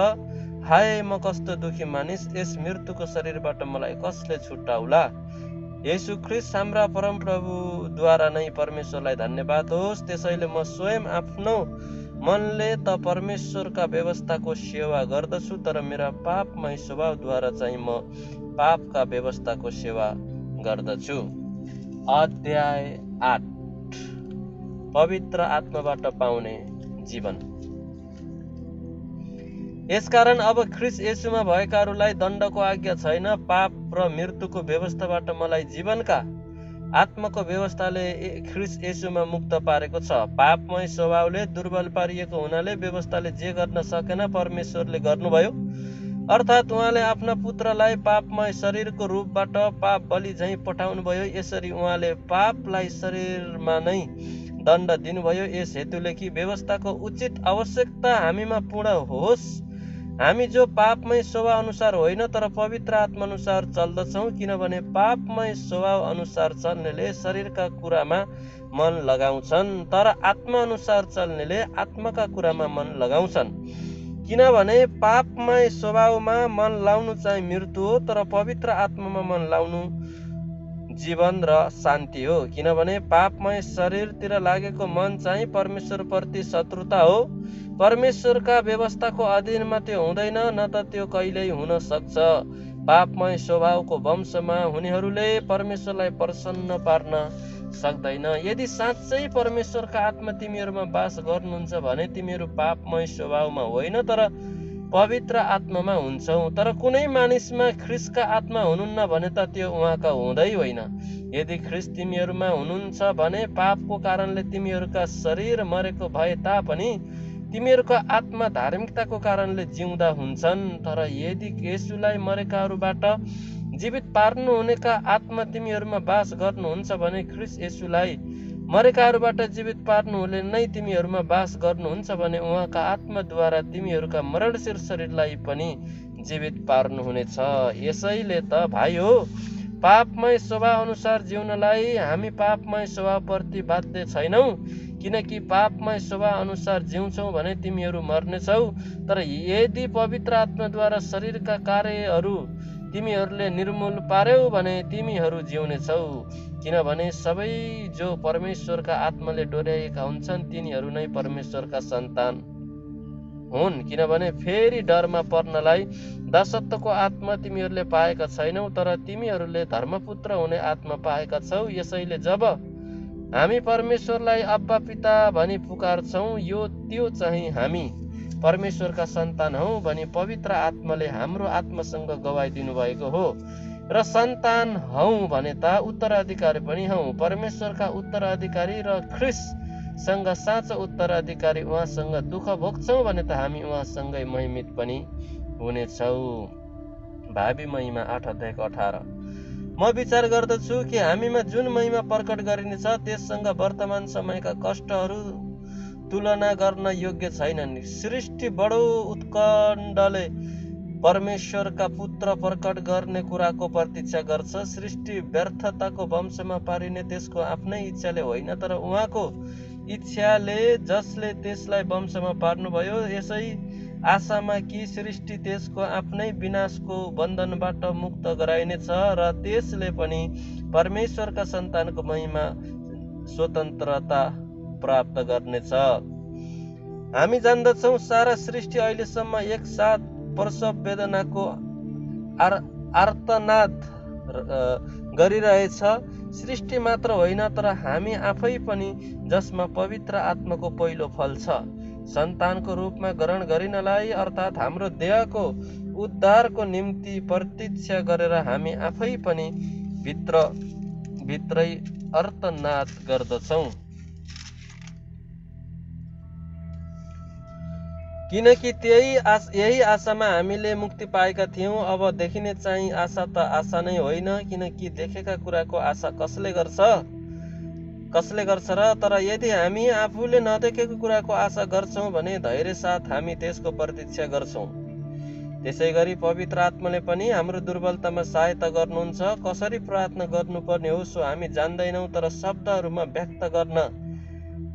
हाय, म कस्तो दुखी मानिस! यस मृत्युको शरीरबाट मलाई कसले छुटाउला? येशू ख्रिस्ट हाम्रा परमप्रभुद्वारा नै परमेश्वरलाई धन्यवाद होस्। त्यसैले म स्वयं आफ्नो मनले त परमेश्वरका व्यवस्थाको सेवा गर्दछु, तर मेरा पापमय स्वभावद्वारा चाहिँ म पापका व्यवस्थाको सेवा गर्दछु। अध्याय 8। पवित्र आत्माबाट पाउने जीवन। यसकारण अब ख्रीष्ट येशूमा भएकाहरूलाई दण्डको आज्ञा छैन। पाप र मृत्युको व्यवस्थाबाट मलाई जीवनका आत्माको व्यवस्थाले ख्रीष्ट येशूमा मुक्त पारेको छ। पापमय स्वभावले दुर्बल पारिएको हुनाले व्यवस्थाले जे गर्न सकेन परमेश्वरले गर्नुभयो, अर्थात् उहाँले आफ्ना पुत्रलाई पापमय शरीरको रूपबाट पाप बलि झैँ पठाउनुभयो। यसरी उहाँले पापलाई शरीरमा नै दण्ड दिनुभयो, यस हेतुले कि व्यवस्थाको उचित आवश्यकता हामीमा पूर्ण होस्। हामी जो पापमय स्वभाव अनुसार होइन तर पवित्र आत्मा अनुसार चल्दछौँ, किनभने पापमय स्वभाव अनुसार चल्नेले शरीरका कुरामा मन लगाउँछन्, तर आत्मा अनुसार चल्नेले आत्माका कुरामा मन लगाउँछन्। किनभने पापमय स्वभावमा मन लाउनु चाहिँ मृत्यु हो, तर पवित्र आत्मामा मन लाउनु जीवन र शान्ति हो। किनभने पापमय शरीरतिर लागेको मन चाहिँ परमेश्वरप्रति शत्रुता हो। परमेश्वरका व्यवस्थाको अधीनमा त्यो हुँदैन, न त त्यो कहिल्यै हुन सक्छ। पापमय स्वभावको वंशमा हुनेहरूले परमेश्वरलाई प्रसन्न पार्न सक्दैन। यदि साँच्चै परमेश्वरका आत्मा तिमीहरूमा वास गर्नुहुन्छ भने तिमीहरू पापमय स्वभावमा होइन तर पवित्र आत्मामा हुन्छौ। तर कुनै मानिसमा ख्रीष्टका आत्मा हुनुहुन्न भने त त्यो उहाँका हुँदै होइन। यदि ख्रीष्ट तिमीहरूमा हुनुहुन्छ भने पापको कारणले तिमीहरूका शरीर मरेको भए तापनि तिमीहरूका आत्मा धार्मिकताको कारणले जिउँदा हुन्छन्। तर यदि येशूलाई मरेकाहरूबाट जीवित पार्नुहुनेका आत्मा तिमीहरूमा वास गर्नुहुन्छ भने ख्रीष्ट येशूलाई मरेकाहरूबाट जीवित पार्नुहुने नै तिमीहरूमा वास गर्नुहुन्छ भने उहाँका आत्माद्वारा तिमीहरूका मरणशील शरीरलाई पनि जीवित पार्नुहुनेछ। यसैले त भाइ हो, पापमय स्वभाव अनुसार जिउनलाई हामी पापमय स्वभावप्रति बाध्य छैनौँ। किनकि पापमय स्वभाव अनुसार जिउँछौ भने तिमीहरू मर्नेछौ। तर यदि पवित्र आत्माद्वारा शरीरका कार्यहरू तिमीहरूले निर्मूल पार्यौ भने तिमीहरू जिउनेछौ। किनभने सबै जो परमेश्वरका आत्माले डोर्याएका हुन्छन् तिनीहरू नै परमेश्वरका सन्तान हुन्। किनभने फेरि डरमा पर्नलाई दासत्वको आत्मा तिमीहरूले पाएका छैनौ, तर तिमीहरूले धर्मपुत्र हुने आत्मा पाएका छौ। यसैले जब हामी परमेश्वरलाई अब्बा पिता भनी पुकार्छौँ, त्यो चाहिँ हामी परमेश्वरका सन्तान हौ भनी पवित्र आत्माले हाम्रो आत्मासँग गवाई दिनुभएको हो। र सन्तान हौ भने त उत्तराधिकारी पनि हौ, परमेश्वरका उत्तराधिकारी र ख्रीष्टसँग साँचो उत्तराधिकारी। उहाँसँग दुःख भोग्छौँ भने त हामी उहाँसँगै महिमित पनि हुनेछौ। भावी महिमा 8:18। म विचार गर्दछु कि हामीमा जुन महिमा प्रकट गरिनेछ त्यससँग वर्तमान समयका कष्टहरू तुलना गर्न योग्य छैनन्। सृष्टि बडो उत्कण्ठले परमेश्वरका पुत्र प्रकट गर्ने कुराको प्रतीक्षा गर्छ। सृष्टि व्यर्थताको वंशमा पारिने त्यसको आफ्नै इच्छाले होइन, तर उहाँको इच्छाले जसले त्यसलाई वंशमा पार्नुभयो। यसै आशामा कि सृष्टि त्यसको आफ्नै विनाशको बन्धनबाट मुक्त गराइनेछ र त्यसले पनि परमेश्वरका सन्तानको महिमा स्वतन्त्रता प्राप्त गर्नेछ। हामी जान्दछौँ सारा सृष्टि अहिलेसम्म एक साथ प्रसव वेदनाको आर्तनाद गरिरहेछ। सृष्टि मात्र होइन तर हामी आफै पनि, जसमा पवित्र आत्माको पहिलो फल छ, सन्तानको रूपमा ग्रहण गरिनलाई अर्थात् हाम्रो देहको उद्धारको निम्ति प्रतीक्षा गरेर हामी आफै पनि भित्रै आर्तनाद गर्दछौँ। किनकि यही आशामा हामीले मुक्ति पाएका थियौँ। अब देखिने चाहिँ आशा त आशा नै होइन, किनकि देखेका कुराको आशा कसले गर्छ र? तर यदि हामी आफूले नदेखेको कुराको आशा गर्छौँ भने धैर्य साथ हामी त्यसको प्रतीक्षा गर्छौँ। त्यसै गरी पवित्र आत्माले पनि हाम्रो दुर्बलतामा सहायता गर्नुहुन्छ। कसरी प्रार्थना गर्नुपर्ने हो सो हामी जान्दैनौँ, तर शब्दहरूमा व्यक्त गर्न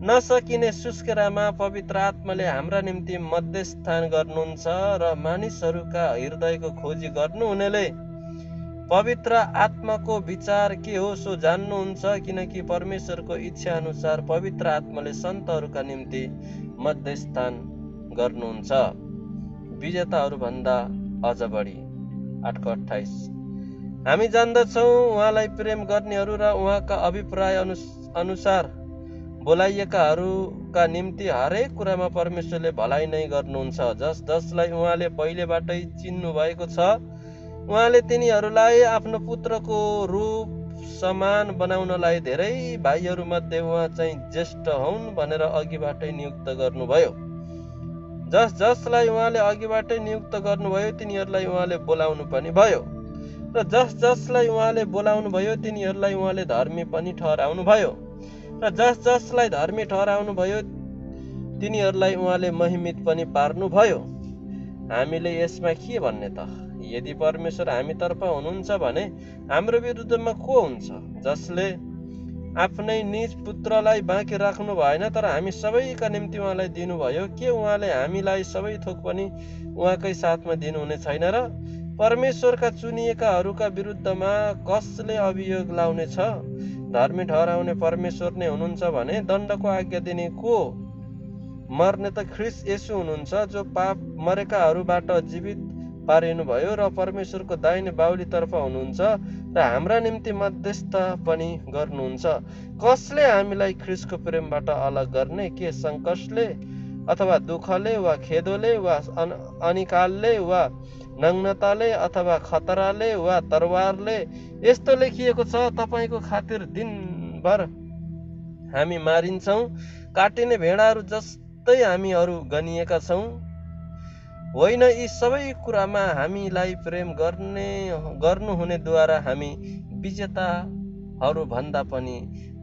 नसकिने सुस्केरामा पवित्र आत्माले हाम्रा निम्ति मध्यस्थान गर्नुहुन्छ र मानिसहरूका हृदयको खोजी गर्नुहुनेले पवित्र आत्माको विचार के हो सो जान्नुहुन्छ। किनकि परमेश्वरको इच्छा अनुसार पवित्र आत्माले सन्तहरूका निम्ति मध्यस्थान गर्नुहुन्छ, विजेताहरूभन्दा अझ बढी। 8:28। हामी जान्दछौँ उहाँलाई प्रेम गर्नेहरू र उहाँका अभिप्राय अनुसार बोलाइएकाहरूका निम्ति हरेक कुरामा परमेश्वरले भलाइ नै गर्नुहुन्छ। जसलाई उहाँले पहिलेबाटै चिन्नु भएको छ, उहाँले तिनीहरूलाई आफ्नो पुत्रको रूप समान बनाउनलाई धेरै भाइहरूमध्ये उहाँ चाहिँ ज्येष्ठ हुन् भनेर अघिबाटै नियुक्त गर्नुभयो। जसलाई उहाँले अघिबाटै नियुक्त गर्नुभयो तिनीहरूलाई उहाँले बोलाउनु पनि भयो, र जसलाई उहाँले बोलाउनु भयो तिनीहरूलाई उहाँले धर्मी पनि ठहराउनु भयो, र जसलाई धर्मी ठहराउनु भयो तिनीहरूलाई उहाँले महिमित पनि पार्नु भयो। हामीले यसमा के भन्ने त? यदि परमेश्वर हामीतर्फ हुनुहुन्छ भने हाम्रो विरुद्धमा को हुन्छ? जसले आफ्नै निज पुत्रलाई बाँकी राख्नु भएन तर हामी सबैका निम्ति उहाँलाई दिनुभयो, के उहाँले हामीलाई सबै थोक पनि उहाँकै साथमा दिनुहुने छैन र? परमेश्वरका चुनिएकाहरूका विरुद्धमा कसले अभियोग लाउनेछ? धर्मी ठहराउने परमेश्वर नै हुनुहुन्छ भने दण्डको आज्ञा दिने को? मर्ने त ख्रीष्ट येशू हुनुहुन्छ, जो पाप मरेकाहरूबाट जीवित पारिनुभयो र परमेश्वरको दाहिने बाहुलीतर्फ हुनुहुन्छ र हाम्रा निम्ति मध्यस्थ पनि गर्नुहुन्छ। कसले हामीलाई ख्रीष्टको प्रेमबाट अलग गर्ने? के सङ्कटले अथवा दुःखले वा खेदोले वा अनिकालले वा नग्नताले अथवा खतराले वा तरवारले? यस्तो लेखिएको छ, तपाईँको खातिर दिनभर हामी मारिन्छौँ, काटिने भेडाहरू जस्तै हामीहरू गनिएका छौँ। होइन, यी सबै कुरामा हामीलाई प्रेम गर्नुहुनेद्वारा हामी विजेताहरू भन्दा पनि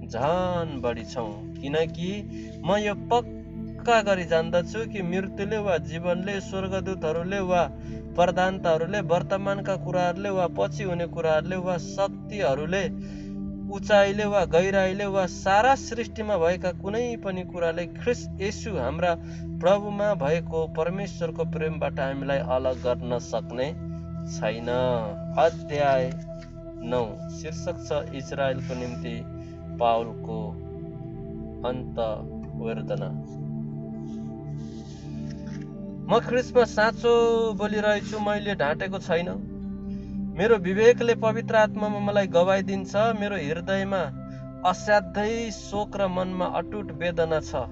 झन बढी छौँ। किनकि म यो पक्का गरी जान्दछु कि मृत्युले वा जीवनले, स्वर्गदूतहरूले वा प्रधानताहरूले, वर्तमानका कुराहरूले वा पछि हुने कुराहरूले वा शक्तिहरूले, उचाइले वा गहिराइले वा सारा सृष्टिमा भएका कुनै पनि कुराले ख्रीष्ट येशू हाम्रा प्रभुमा भएको परमेश्वरको प्रेमबाट हामीलाई अलग गर्न सक्ने छैन। अध्याय 9 शीर्षक छ इजरायलको निम्ति पाउलको अन्तर्वेदना। म ख्रीष्टमा साँचो बोलिरहेछु, मैले ढाँटेको छैन। मेरो विवेकले पवित्र आत्मामा मलाई गवाई दिन्छ। मेरो हृदयमा असाध्यै शोक र मनमा अटुट वेदना छ।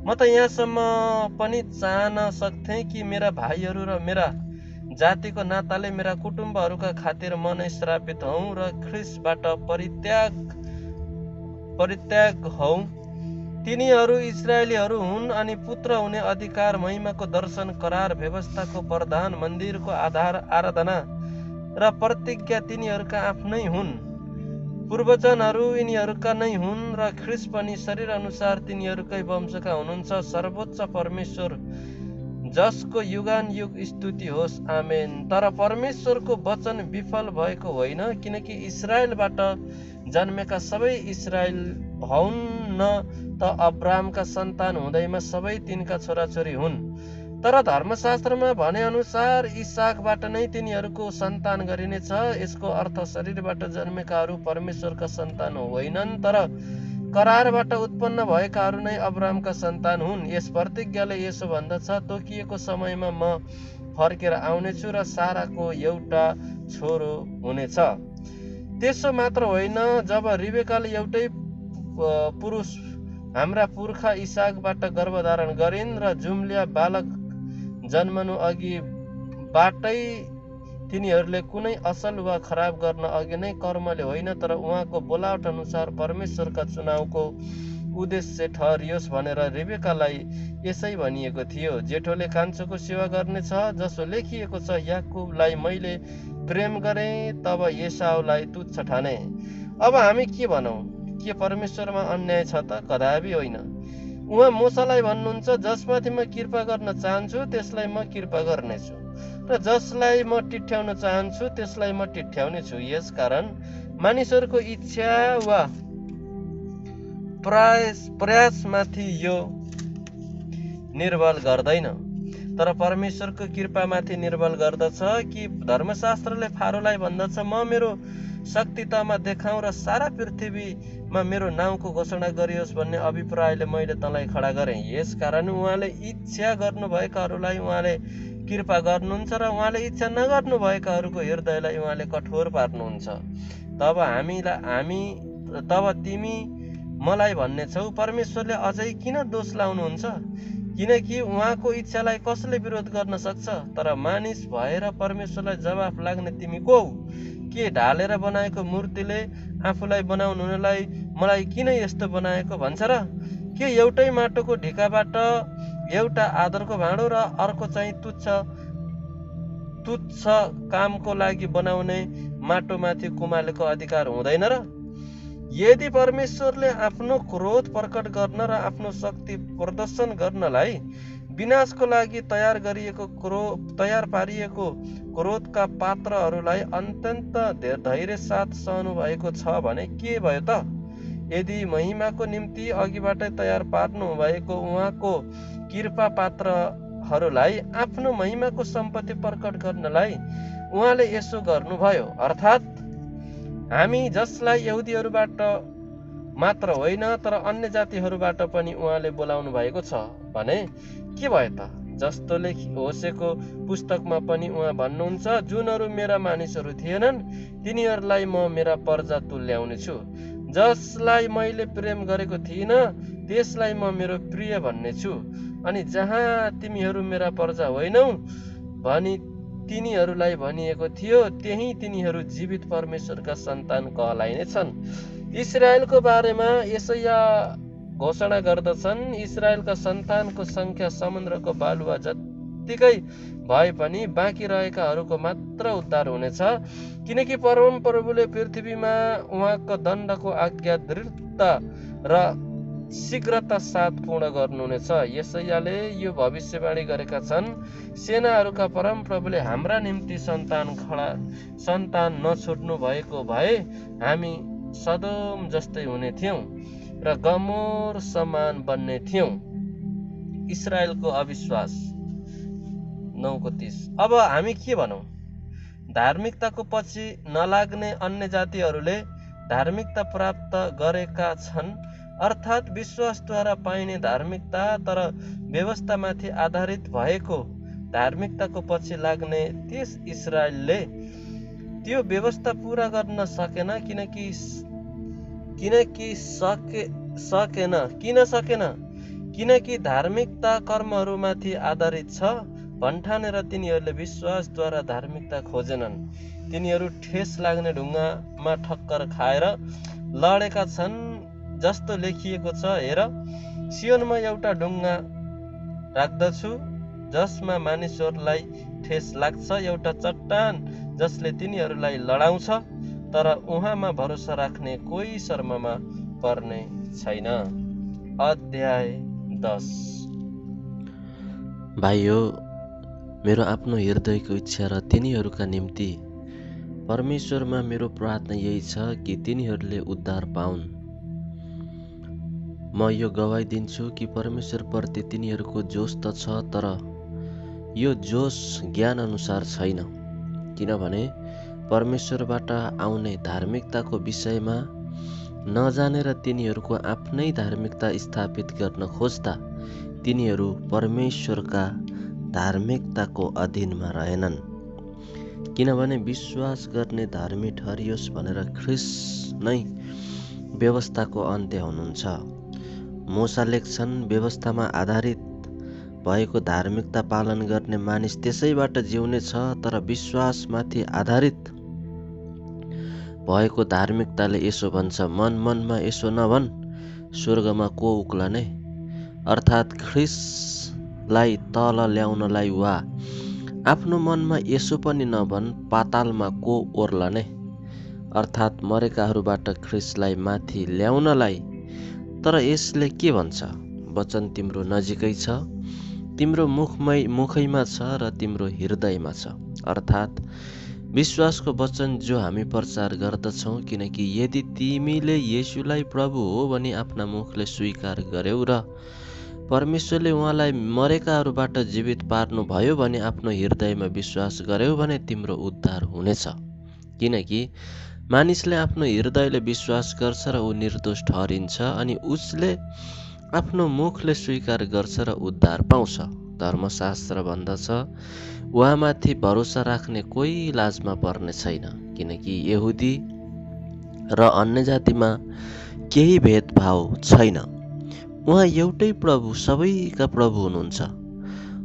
म त यहाँसम्म पनि चाहन सक्थेँ कि मेरा भाइहरू र मेरा जातिको नाताले मेरा कुटुम्बहरूका खातिर म नै श्रापित हौँ र ख्रीष्टबाट परित्याग हौँ। तिनीहरू इजरायलीहरू हुन् अनि पुत्र हुने अधिकार, महिमाको दर्शन, करार, व्यवस्थाको प्रधान, मन्दिरको आराधना र प्रतिज्ञा तिनीहरूका आफ्नै हुन्। पूर्वजनहरू यिनीहरूका नै हुन् र ख्रीष्ट पनि शरीर अनुसार तिनीहरूकै वंशका हुनुहुन्छ। सर्वोच्च परमेश्वर जसको युगानुयुग स्तुति होस्, आमेन। तर परमेश्वरको वचन विफल भएको होइन, किनकि इजरायलबाट जन्मेका सबै इजरायल हौन्, न त अब्राहमका सन्तान हुँदैमा सबै तिनका छोराछोरी हुन्। तर धर्मशास्त्रमा भने अनुसार इसाकबाट नै तिनीहरूको सन्तान गरिनेछ। यसको अर्थ शरीरबाट जन्मेकाहरू परमेश्वरका सन्तान होइनन्, तर करारबाट उत्पन्न भएकाहरू नै अब्राहमका सन्तान हुन्। यस प्रतिज्ञाले यसो भन्दछ, तोकिएको समयमा म फर्केर आउनेछु र साराको एउटा छोरो हुनेछ। त्यसो मात्र होइन, जब रिबेकाले एउटै पुरुष हाम्रा पुर्खा इसाकबाट गर्भधारण गरिन् र जुम्लिया बालक जन्मनु अघिबाटै तिनीहरूले कुनै असल वा खराब गर्न अघि नै कर्मले होइन तर उहाँको बोलावट अनुसार परमेश्वरका चुनावको उद्देश्य ठहरियोस् भनेर रिबेकालाई यसै भनिएको थियो। जेठोले कान्छोको सेवा गर्नेछ, जसो लेखिएको छ, याकुबलाई मैले प्रेम गरेँ तब एसाउलाई तुच्छ ठाने। अब हामी के भनौँ? के परमेश्वरमा अन्याय छ त? कदापि होइन। उहाँ मूसालाई भन्नुहुन्छ, जसमाथि म कृपा गर्न चाहन्छु त्यसलाई म कृपा गर्नेछु र जसलाई म टिठ्याउन चाहन्छु त्यसलाई म टिठ्याउने छु। यसकारण मानिसहरूको इच्छा वा प्रयासमाथि यो निर्भर गर्दैन, तर परमेश्वरको कृपामाथि निर्भर गर्दछ। कि धर्मशास्त्रले फारोलाई भन्दछ, म मेरो शक्ति तँमा देखाउँ र सारा पृथ्वीमा मेरो नाउँको घोषणा गरियोस् भन्ने अभिप्रायले मैले तँलाई खडा गरेँ। यसकारण उहाँले इच्छा गर्नुभएकाहरूलाई उहाँले कृपा गर्नुहुन्छ र उहाँले इच्छा नगर्नुभएकाहरूको हृदयलाई उहाँले कठोर पार्नुहुन्छ। तब तिमी मलाई भन्ने छौ, परमेश्वरले अझै किन दोष लाउनुहुन्छ? किनकि उहाँको इच्छालाई कसले विरोध गर्न सक्छ? तर मानिस भएर परमेश्वरलाई जवाफ लाग्ने तिमी को हौ? के ढालेर बनाएको मूर्तिले आफूलाई बनाउनु हुनलाई मलाई किन यस्तो बनाएको भन्छ र? के एउटै माटोको ढिकाबाट एउटा आदरको भाँडो र अर्को चाहिँ तुच्छ कामको लागि बनाउने माटोमाथि कुमालेको अधिकार हुँदैन र? यदि परमेश्वरले आफ्नो क्रोध प्रकट गर्न र आफ्नो शक्ति प्रदर्शन गर्नलाई विनाशको लागि तयार पारिएको क्रोधका पात्रहरूलाई अत्यन्त धैर्य साथ सहनु भएको छ भने के भयो त? यदि महिमाको निम्ति अघिबाटै तयार पार्नु भएको उहाँको कृपा पात्रहरूलाई आफ्नो महिमाको सम्पत्ति प्रकट गर्नलाई उहाँले यसो गर्नुभयो, अर्थात् हामी जसलाई यहुदीहरूबाट मात्र होइन तर अन्य जातिहरूबाट पनि उहाँले बोलाउनु भएको छ भने के भयो त? जस्तो होसेको पुस्तकमा पनि उहाँ भन्नुहुन्छ, जुनहरू मेरा मानिसहरू थिएनन् तिनीहरूलाई म मेरा प्रजा तुल्याउने छु, जसलाई मैले प्रेम गरेको थिइनँ त्यसलाई म मेरो प्रिय भन्ने छु, अनि जहाँ तिमीहरू मेरा प्रजा होइनौ भनी तिनीहरूलाई भनिएको थियो त्यही तिनीहरू जीवित परमेश्वरका सन्तान कहलाइनेछन्। इस्राएलको बारेमा यसैया घोषणा गर्दछन्, इस्राएलका सन्तानको संख्या समुद्रको बालुवा जत्तिकै भए पनि बाँकी रहेकाहरूको मात्र उद्धार हुनेछ, किनकि परमप्रभुले पृथ्वीमा उहाँको दण्डको आज्ञा दृढता र शीघ्रता साथ पूर्ण गर्नुहुनेछ। यसैयाले यो भविष्यवाणी गरेका छन्, सेनाहरूका परमप्रभुले हाम्रा निम्ति सन्तान नछोड्नु भएको भए हामी सदोम जस्तै हुने थियौं र गमोर समान बन्ने थियौं। इस्राएलको अविश्वास 9:30। अब हामी के भनौं? धार्मिकताको पछि नलाग्ने अन्य जातिहरूले धार्मिकता प्राप्त गरेका छन्, अर्थात् विश्वासद्वारा पाइने धार्मिकता, तर व्यवस्थामाथि आधारित भएको धार्मिकताको पछि लाग्ने त्यस इस्राएलले त्यो व्यवस्था पूरा गर्न सकेन। किनकि धार्मिकता कर्महरूमाथि आधारित छ भन्ठानेर तिनीहरूले विश्वासद्वारा धार्मिकता खोजेनन्। तिनीहरू ठेस लाग्ने ढुङ्गामा ठक्कर खाएर लडेका छन्, जस्तो लेखिएको छ, हेर सियोनमा एउटा ढुङ्गा राख्दछु जसमा मानिसहरूलाई ठेस लाग्छ, एउटा चट्टान जसले तिनीहरूलाई लडाउँछ, तर उहाँमा भरोसा राख्ने कोही शर्ममा पर्ने छैन। अध्याय 10। भाइयो, मेरो आफ्नो हृदयको इच्छा र तिनीहरूका निम्ति परमेश्वरमा मेरो प्रार्थना यही छ कि तिनीहरूले उद्धार पाउन्। म यो गवाई दिन्छु कि परमेश्वरप्रति तिनीहरूको जोस त छ, तर यो जोस ज्ञान अनुसार छैन, किनभने परमेश्वरबाट आउने धार्मिकताको विषयमा नजानेर तिनीहरूको आफ्नै धार्मिकता स्थापित गर्न खोज्दा तिनीहरू परमेश्वरका धार्मिकताको अधीनमा रहेनन्। किनभने विश्वास गर्ने धर्मी ठहरियोस् भनेर ख्रीष्ट नै व्यवस्थाको अन्त्य हुनुहुन्छ। मूसा लेख्छन्, व्यवस्थामा आधारित भएको धार्मिकता पालन गर्ने मानिस त्यसैबाट जिउने छ, तर विश्वासमाथि आधारित भएको धार्मिकताले यसो भन्छ, मनमा यसो नभन्, स्वर्गमा को उक्लने? अर्थात् ख्रीष्टलाई तल ल्याउनलाई, वा आफ्नो मनमा यसो पनि नभन्, पातालमा को ओर्लने? अर्थात् मरेकाहरूबाट ख्रीष्टलाई माथि ल्याउनलाई। तर यसले के भन्छ? वचन तिम्रो नजिकै छ, तिम्रो मुखैमा छ र तिम्रो हृदयमा छ, अर्थात् विश्वासको वचन जो हामी प्रचार गर्दछौँ। किनकि यदि तिमीले येशूलाई प्रभु हो भनी आफ्ना मुखले स्वीकार गर्यौ र परमेश्वरले उहाँलाई मरेकाहरूबाट जीवित पार्नु भयो भने आफ्नो हृदयमा विश्वास गर्यौ भने तिम्रो उद्धार हुनेछ। किनकि मानिसले आफ्नो हृदयले विश्वास गर्छ र ऊ निर्दोष ठहरिन्छ, अनि उसले आफ्नो मुखले स्वीकार गर्छ र उद्धार पाउँछ। धर्मशास्त्र भन्दछ, उहाँमाथि भरोसा राख्ने कोही लाजमा पर्ने छैन, किनकि यहुदी र अन्य जातिमा केही भेदभाव छैन। उहाँ एउटै प्रभु, सबैका प्रभु हुनुहुन्छ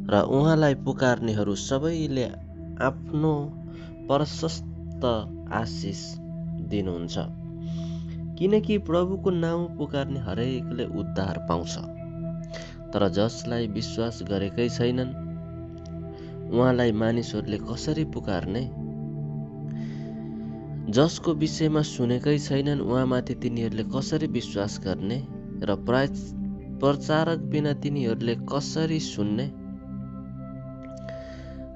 र उहाँलाई पुकार्नेहरू सबैले आफ्नो प्रशस्त आशिष दिनुहुन्छ, किनकि प्रभुको नाउँ पुकार्ने हरेकले उद्धार पाउँछ। तर जसलाई विश्वास गरेकै छैनन् उहाँलाई मानिसहरूले कसरी पुकार्ने? जसको विषयमा सुनेकै छैनन् उहाँमाथि तिनीहरूले कसरी विश्वास गर्ने? र प्रचारक बिना तिनीहरूले कसरी सुन्ने?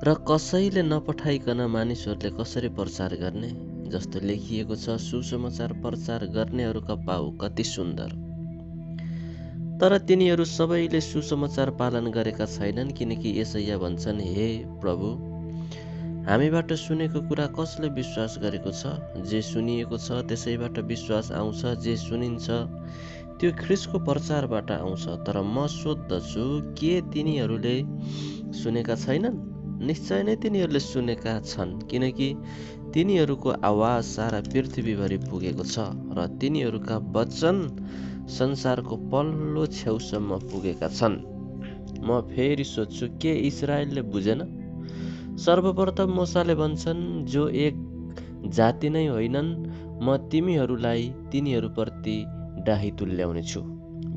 र कसैले नपठाइकन मानिसहरूले कसरी प्रचार गर्ने? जस्तो लेखिएको छ, सुसमाचार प्रचार गर्नेहरूका पाउ कति सुन्दर। तर तिनीहरू सबैले सुसमाचार पालन गरेका छैनन्, किनकि यसैया भन्छन्, हे प्रभु, हामीबाट सुनेको कुरा कसले विश्वास गरेको छ? जे सुनिएको छ त्यसैबाट विश्वास आउँछ, जे सुनिन्छ त्यो ख्रिस्टको प्रचारबाट आउँछ। तर म सोध्दछु, के तिनीहरूले सुनेका छैनन्? निश्चय नै तिनीहरूले सुनेका छन्, किनकि तिनीहरूको आवाज सारा पृथ्वीभरि पुगेको छ र तिनीहरूका वचन संसारको पल्लो छेउसम्म पुगेका छन्। म फेरि सोध्छु, के इस्राएलले बुझेन? सर्वप्रथम मूसाले भन्छन्, जो एक जाति नै होइनन्, म तिमीहरूलाई तिनीहरूप्रति डाही तुल्याउने छु।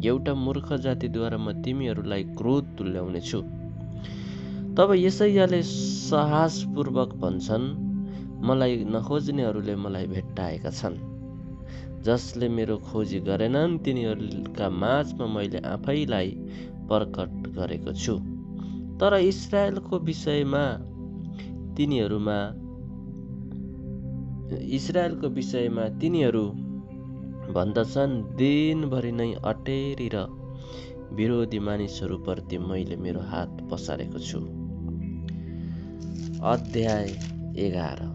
एउटा मूर्ख जातिद्वारा म तिमीहरूलाई क्रोध तुल्याउने छु। तब यसैयाले साहसपूर्वक भन्छन्, मलाई नखोज्नेहरूले मलाई भेट्टाएका छन्। जसले मेरो खोजी गरेनन् तिनीहरूका माझमा मैले आफैलाई प्रकट गरेको छु। तर इस्राएलको विषयमा तिनीहरू भन्दछन्, दिनभरि नै अटेरी र विरोधी मानिसहरूप्रति मैले मेरो हात पसारेको छु। अध्याय 11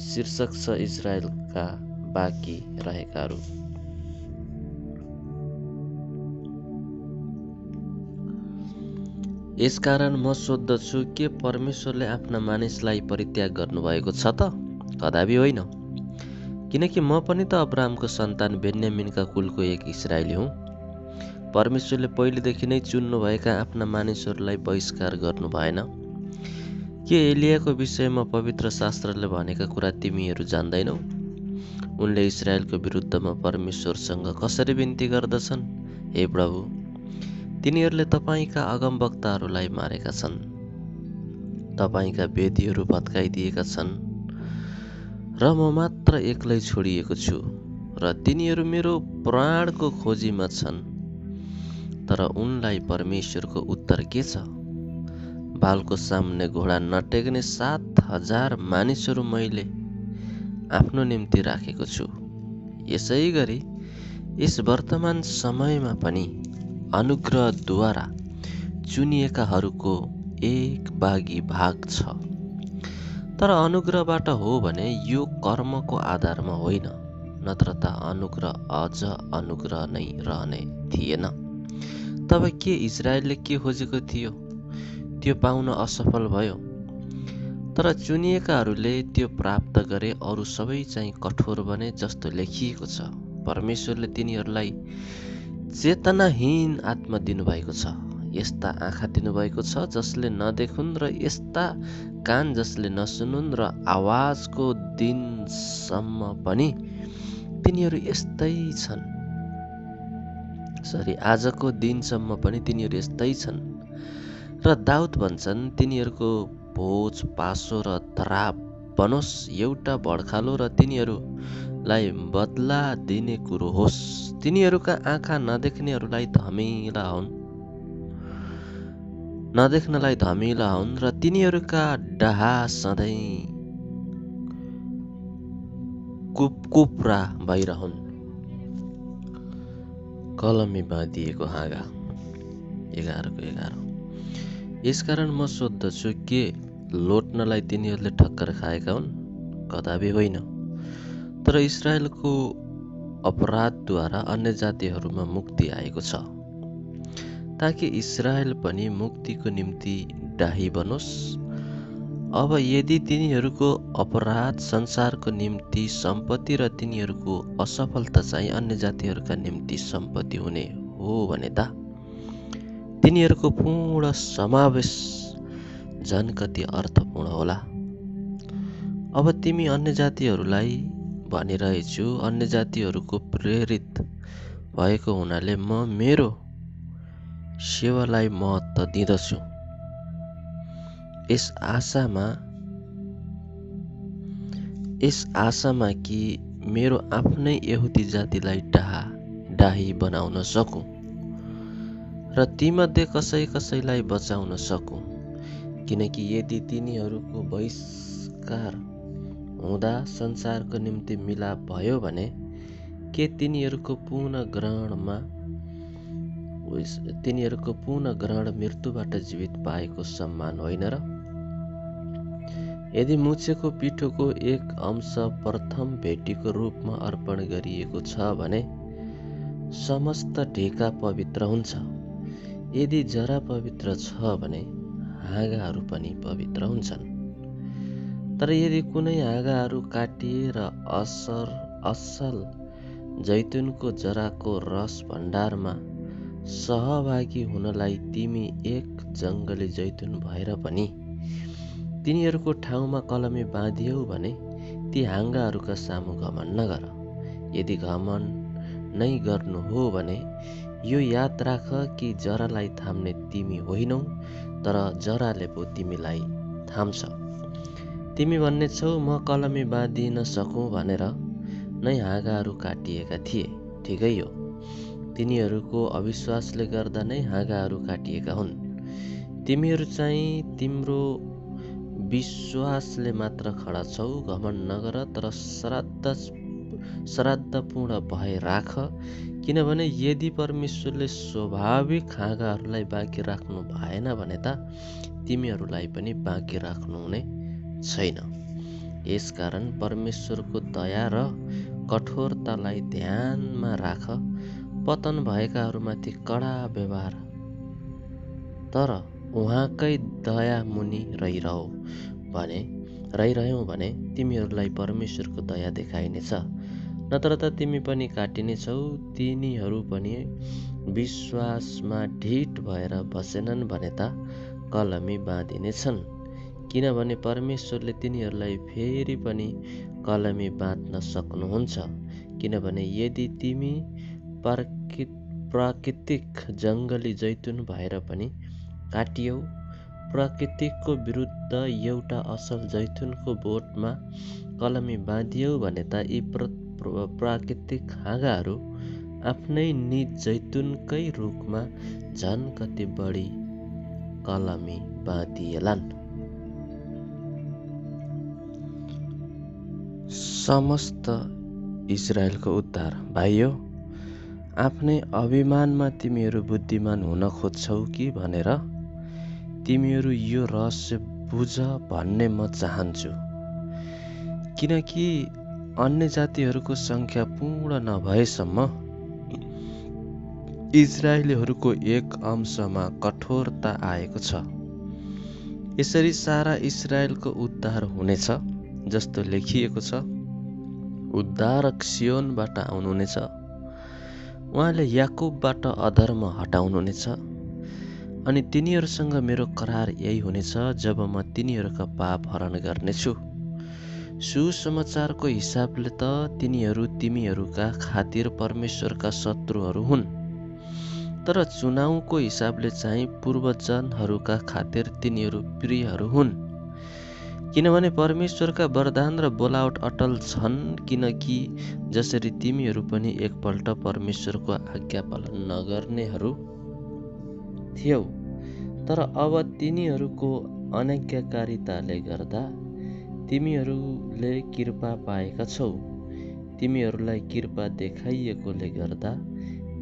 शीर्षक छ इस्राएलका बाँकी रहेकाहरू। यसकारण म सोध्दछु, के परमेश्वरले आफ्ना मानिसलाई परित्याग गर्नुभएको छ त? कदापि होइन। किनकि म पनि त अब्राहमको सन्तान बेन्यामिनका कुलको एक इस्राएली हुँ। परमेश्वरले पहिलेदेखि नै चुन्नुभएका आफ्ना मानिसहरूलाई बहिष्कार गर्नु भएन। के एलियाको विषयमा पवित्र शास्त्रले भनेका कुरा तिमीहरू जान्दैनौ? उनले इस्राएलको विरुद्धमा परमेश्वरसँग कसरी बिन्ती गर्दछन्, हे प्रभु, तिनीहरूले तपाईँका अगमवक्ताहरूलाई मारेका छन्, तपाईँका वेदीहरू भत्काइदिएका छन् र म मात्र एक्लै छोडिएको छु र तिनीहरू मेरो प्राणको खोजीमा छन्। तर उनलाई परमेश्वरको उत्तर के छ? बालको सामुन्ने घोडा नटेक्ने 7,000 मानिसहरू मैले आफ्नो निम्ति राखेको छु। यसै गरी यस वर्तमान समयमा पनि अनुग्रहद्वारा चुनिएकाहरूको एक भागी भाग छ। तर अनुग्रहबाट हो भने यो कर्मको आधारमा होइन, नत्र त अनुग्रह अझ अनुग्रह नै रहने थिएन। तब के इस्राएलले के खोजेको थियो त्यो पाउन असफल भयो? तर चुनिएकाहरूले त्यो प्राप्त गरे। अरू सबै चाहिँ कठोर बने, जस्तो लेखिएको छ, परमेश्वरले तिनीहरूलाई चेतनाहीन आत्मा दिनुभएको छ, यस्ता आँखा दिनुभएको छ जसले नदेखुन् र यस्ता कान जसले नसुनुन्, र आवाजको दिनसम्म पनि तिनीहरू यस्तै छन्। आजको दिनसम्म पनि तिनीहरू यस्तै छन्। र दाउद भन्छन्, तिनीहरूको भोज पासो र तराप बनोस्, एउटा भड्खालो र तिनीहरूलाई बदला दिने कुरो होस्। तिनीहरूका आँखा नदेख्नलाई धमिला हुन् र तिनीहरूका डाहा सधैँ कुपकुप्रा भइरहन्। कलमी बाँधिएको हाँगा 11:11। यसकारण म सोध्दछु, के लोट्नलाई तिनीहरूले ठक्कर खाएका हुन्? कदापि होइन। तर इस्राएलको अपराधद्वारा अन्य जातिहरूमा मुक्ति आएको छ, ताकि इस्राएल पनि मुक्तिको निम्ति डाही बनोस्। अब यदि तिनीहरूको अपराध संसारको निम्ति सम्पत्ति र तिनीहरूको असफलता चाहिँ अन्य जातिहरूका निम्ति सम्पत्ति हुने हो भने त तिनीहरूको पूर्ण समावेश झन् कति अर्थपूर्ण होला। अब तिमी अन्य जातिहरूलाई भनिरहेछु, अन्य जातिहरूको प्रेरित भएको हुनाले म मेरो सेवालाई महत्त्व दिँदछु, यस आशामा कि मेरो आफ्नै यहुदी जातिलाई डाही बनाउन सकूँ र तीमध्ये कसैलाई बचाउन सकूँ। किनकि यदि तिनीहरूको बहिष्कार हुँदा संसारको निम्ति मिलाप भयो भने के तिनीहरूको पुनः ग्रहण मृत्युबाट जीवित पाएको सम्मान होइन र? यदि मुछेको पिठोको एक अंश प्रथम भेटीको रूपमा अर्पण गरिएको छ भने समस्त ढेका पवित्र हुन्छ। यदि जरा पवित्र छ भने हाँगाहरू पनि पवित्र हुन्छन्। तर यदि कुनै हाँगाहरू काटिए र असल जैतुनको जराको रस भण्डारमा सहभागी हुनलाई तिमी एक जङ्गली जैतुन भएर पनि तिनीहरूको ठाउँमा कलमी बाँधियौ भने ती हाँगाहरूका सामु घमण्ड नगर। यदि घमण्ड नै गर्नु हो भने यो याद राख कि जरालाई थाम्ने तिमी होइनौ, तर जराले पो तिमीलाई थाम्छ। तिमी भन्ने छौ म कलमी बाँधिन सकौँ भनेर नै हाँगाहरू काटिएका थिए। ठिकै हो, तिनीहरूको अविश्वासले गर्दा नै हाँगाहरू काटिएका हुन्। तिमीहरू चाहिँ तिम्रो विश्वासले मात्र खडा छौ। घमण्ड नगर, तर श्राद्धपूर्ण भए राख, किनभने यदि परमेश्वरले स्वाभाविक हाँगाहरूलाई बाँकी राख्नु भएन भने त तिमीहरूलाई पनि बाँकी राख्नुहुने छैन। यसकारण परमेश्वरको दया र कठोरतालाई ध्यानमा राख। पतन भएकाहरूमाथि कडा व्यवहार, तर उहाँकै दया मुनि रहिरह्यौ भने तिमीहरूलाई परमेश्वरको दया देखाइनेछ। नत्र त तिमी पनि काटिनेछौ। तिनीहरू पनि विश्वासमा ढिठ भएर बसेनन् भने त कलमी बाँधिनेछन्, किनभने परमेश्वरले तिनीहरूलाई फेरि पनि कलमी बाँध्न सक्नुहुन्छ। किनभने यदि तिमी प्राकृतिक जङ्गली जैतुन भएर पनि काटियौ, प्राकृतिकको विरुद्ध एउटा असल जैतुनको बोटमा कलमी बाँधियौ भने त यी प्राकृतिक हाँगाहरू आफ्नै निज जैतुनकै रुखमा झन् कति बढी कलमी बाँधिएलान्। समस्त इजरायलको उद्धार। भाइयो, आफ्नै अभिमानमा तिमीहरू बुद्धिमान हुन खोज्छौ कि भनेर तिमीहरू यो रहस्य बुझ भन्ने म चाहन्छु। किनकि अन्य जातिहरूको सङ्ख्या पूर्ण नभएसम्म इजरायलीहरूको एक अंशमा कठोरता आएको छ। यसरी सारा इजरायलको उद्धार हुनेछ, जस्तो लेखिएको छ, उद्धारक सियोनबाट आउनुहुनेछ, उहाँले याकुबबाट अधर्म हटाउनुहुनेछ। अनि तिनीहरूसँग मेरो करार यही हुनेछ, जब म तिनीहरूका पाप हरण गर्नेछु। सुसमाचारको हिसाबले त तिनीहरू तिमीहरूका खातिर परमेश्वरका शत्रुहरू हुन्, तर चुनावको हिसाबले चाहिँ पूर्वजनहरूका खातिर तिनीहरू प्रियहरू हुन्। किनभने परमेश्वरका वरदान र बोलावट अटल छन्। किनकि जसरी तिमीहरू पनि एकपल्ट परमेश्वरको आज्ञा पालन नगर्नेहरू थियौ, तर अब तिनीहरूको अनाज्ञाकारिताले गर्दा तिमीहरूले कृपा पाएका छौ। तिमीहरूलाई कृपा देखाइएकोले गर्दा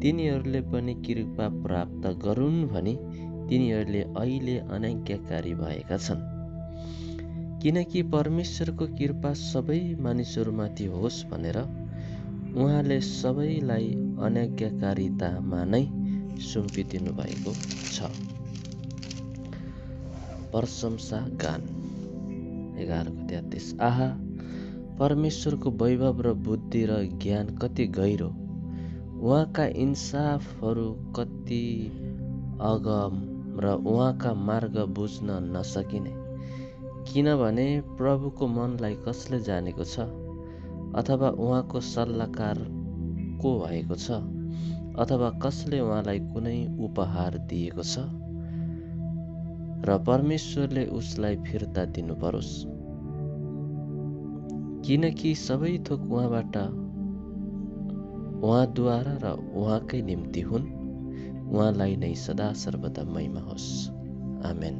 तिनीहरूले पनि कृपा प्राप्त गरून् भनी तिनीहरूले अहिले अनाज्ञाकारी भएका छन्। किनकि परमेश्वरको कृपा सबै मानिसहरूमाथि होस् भनेर उहाँले सबैलाई अनाज्ञाकारितामा नै सुम्पिदिनु भएको छ। प्रशंसा गान। 11:33। आहा, परमेश्वरको वैभव र बुद्धि र ज्ञान कति गहिरो, उहाँका इन्साफहरू कति अगम र उहाँका मार्ग बुझ्न नसकिने। किनभने प्रभुको मनलाई कसले जानेको छ, अथवा उहाँको सल्लाहकार को भएको छ, अथवा कसले उहाँलाई कुनै उपहार दिएको छ र परमेश्वरले उसलाई फिर्ता दिनु परोस्। किनकि सबै थोक उहाँबाट, उहाँद्वारा र उहाँकै निम्ति हुन्। उहाँलाई नै सदा सर्वदा महिमा होस्। आमेन।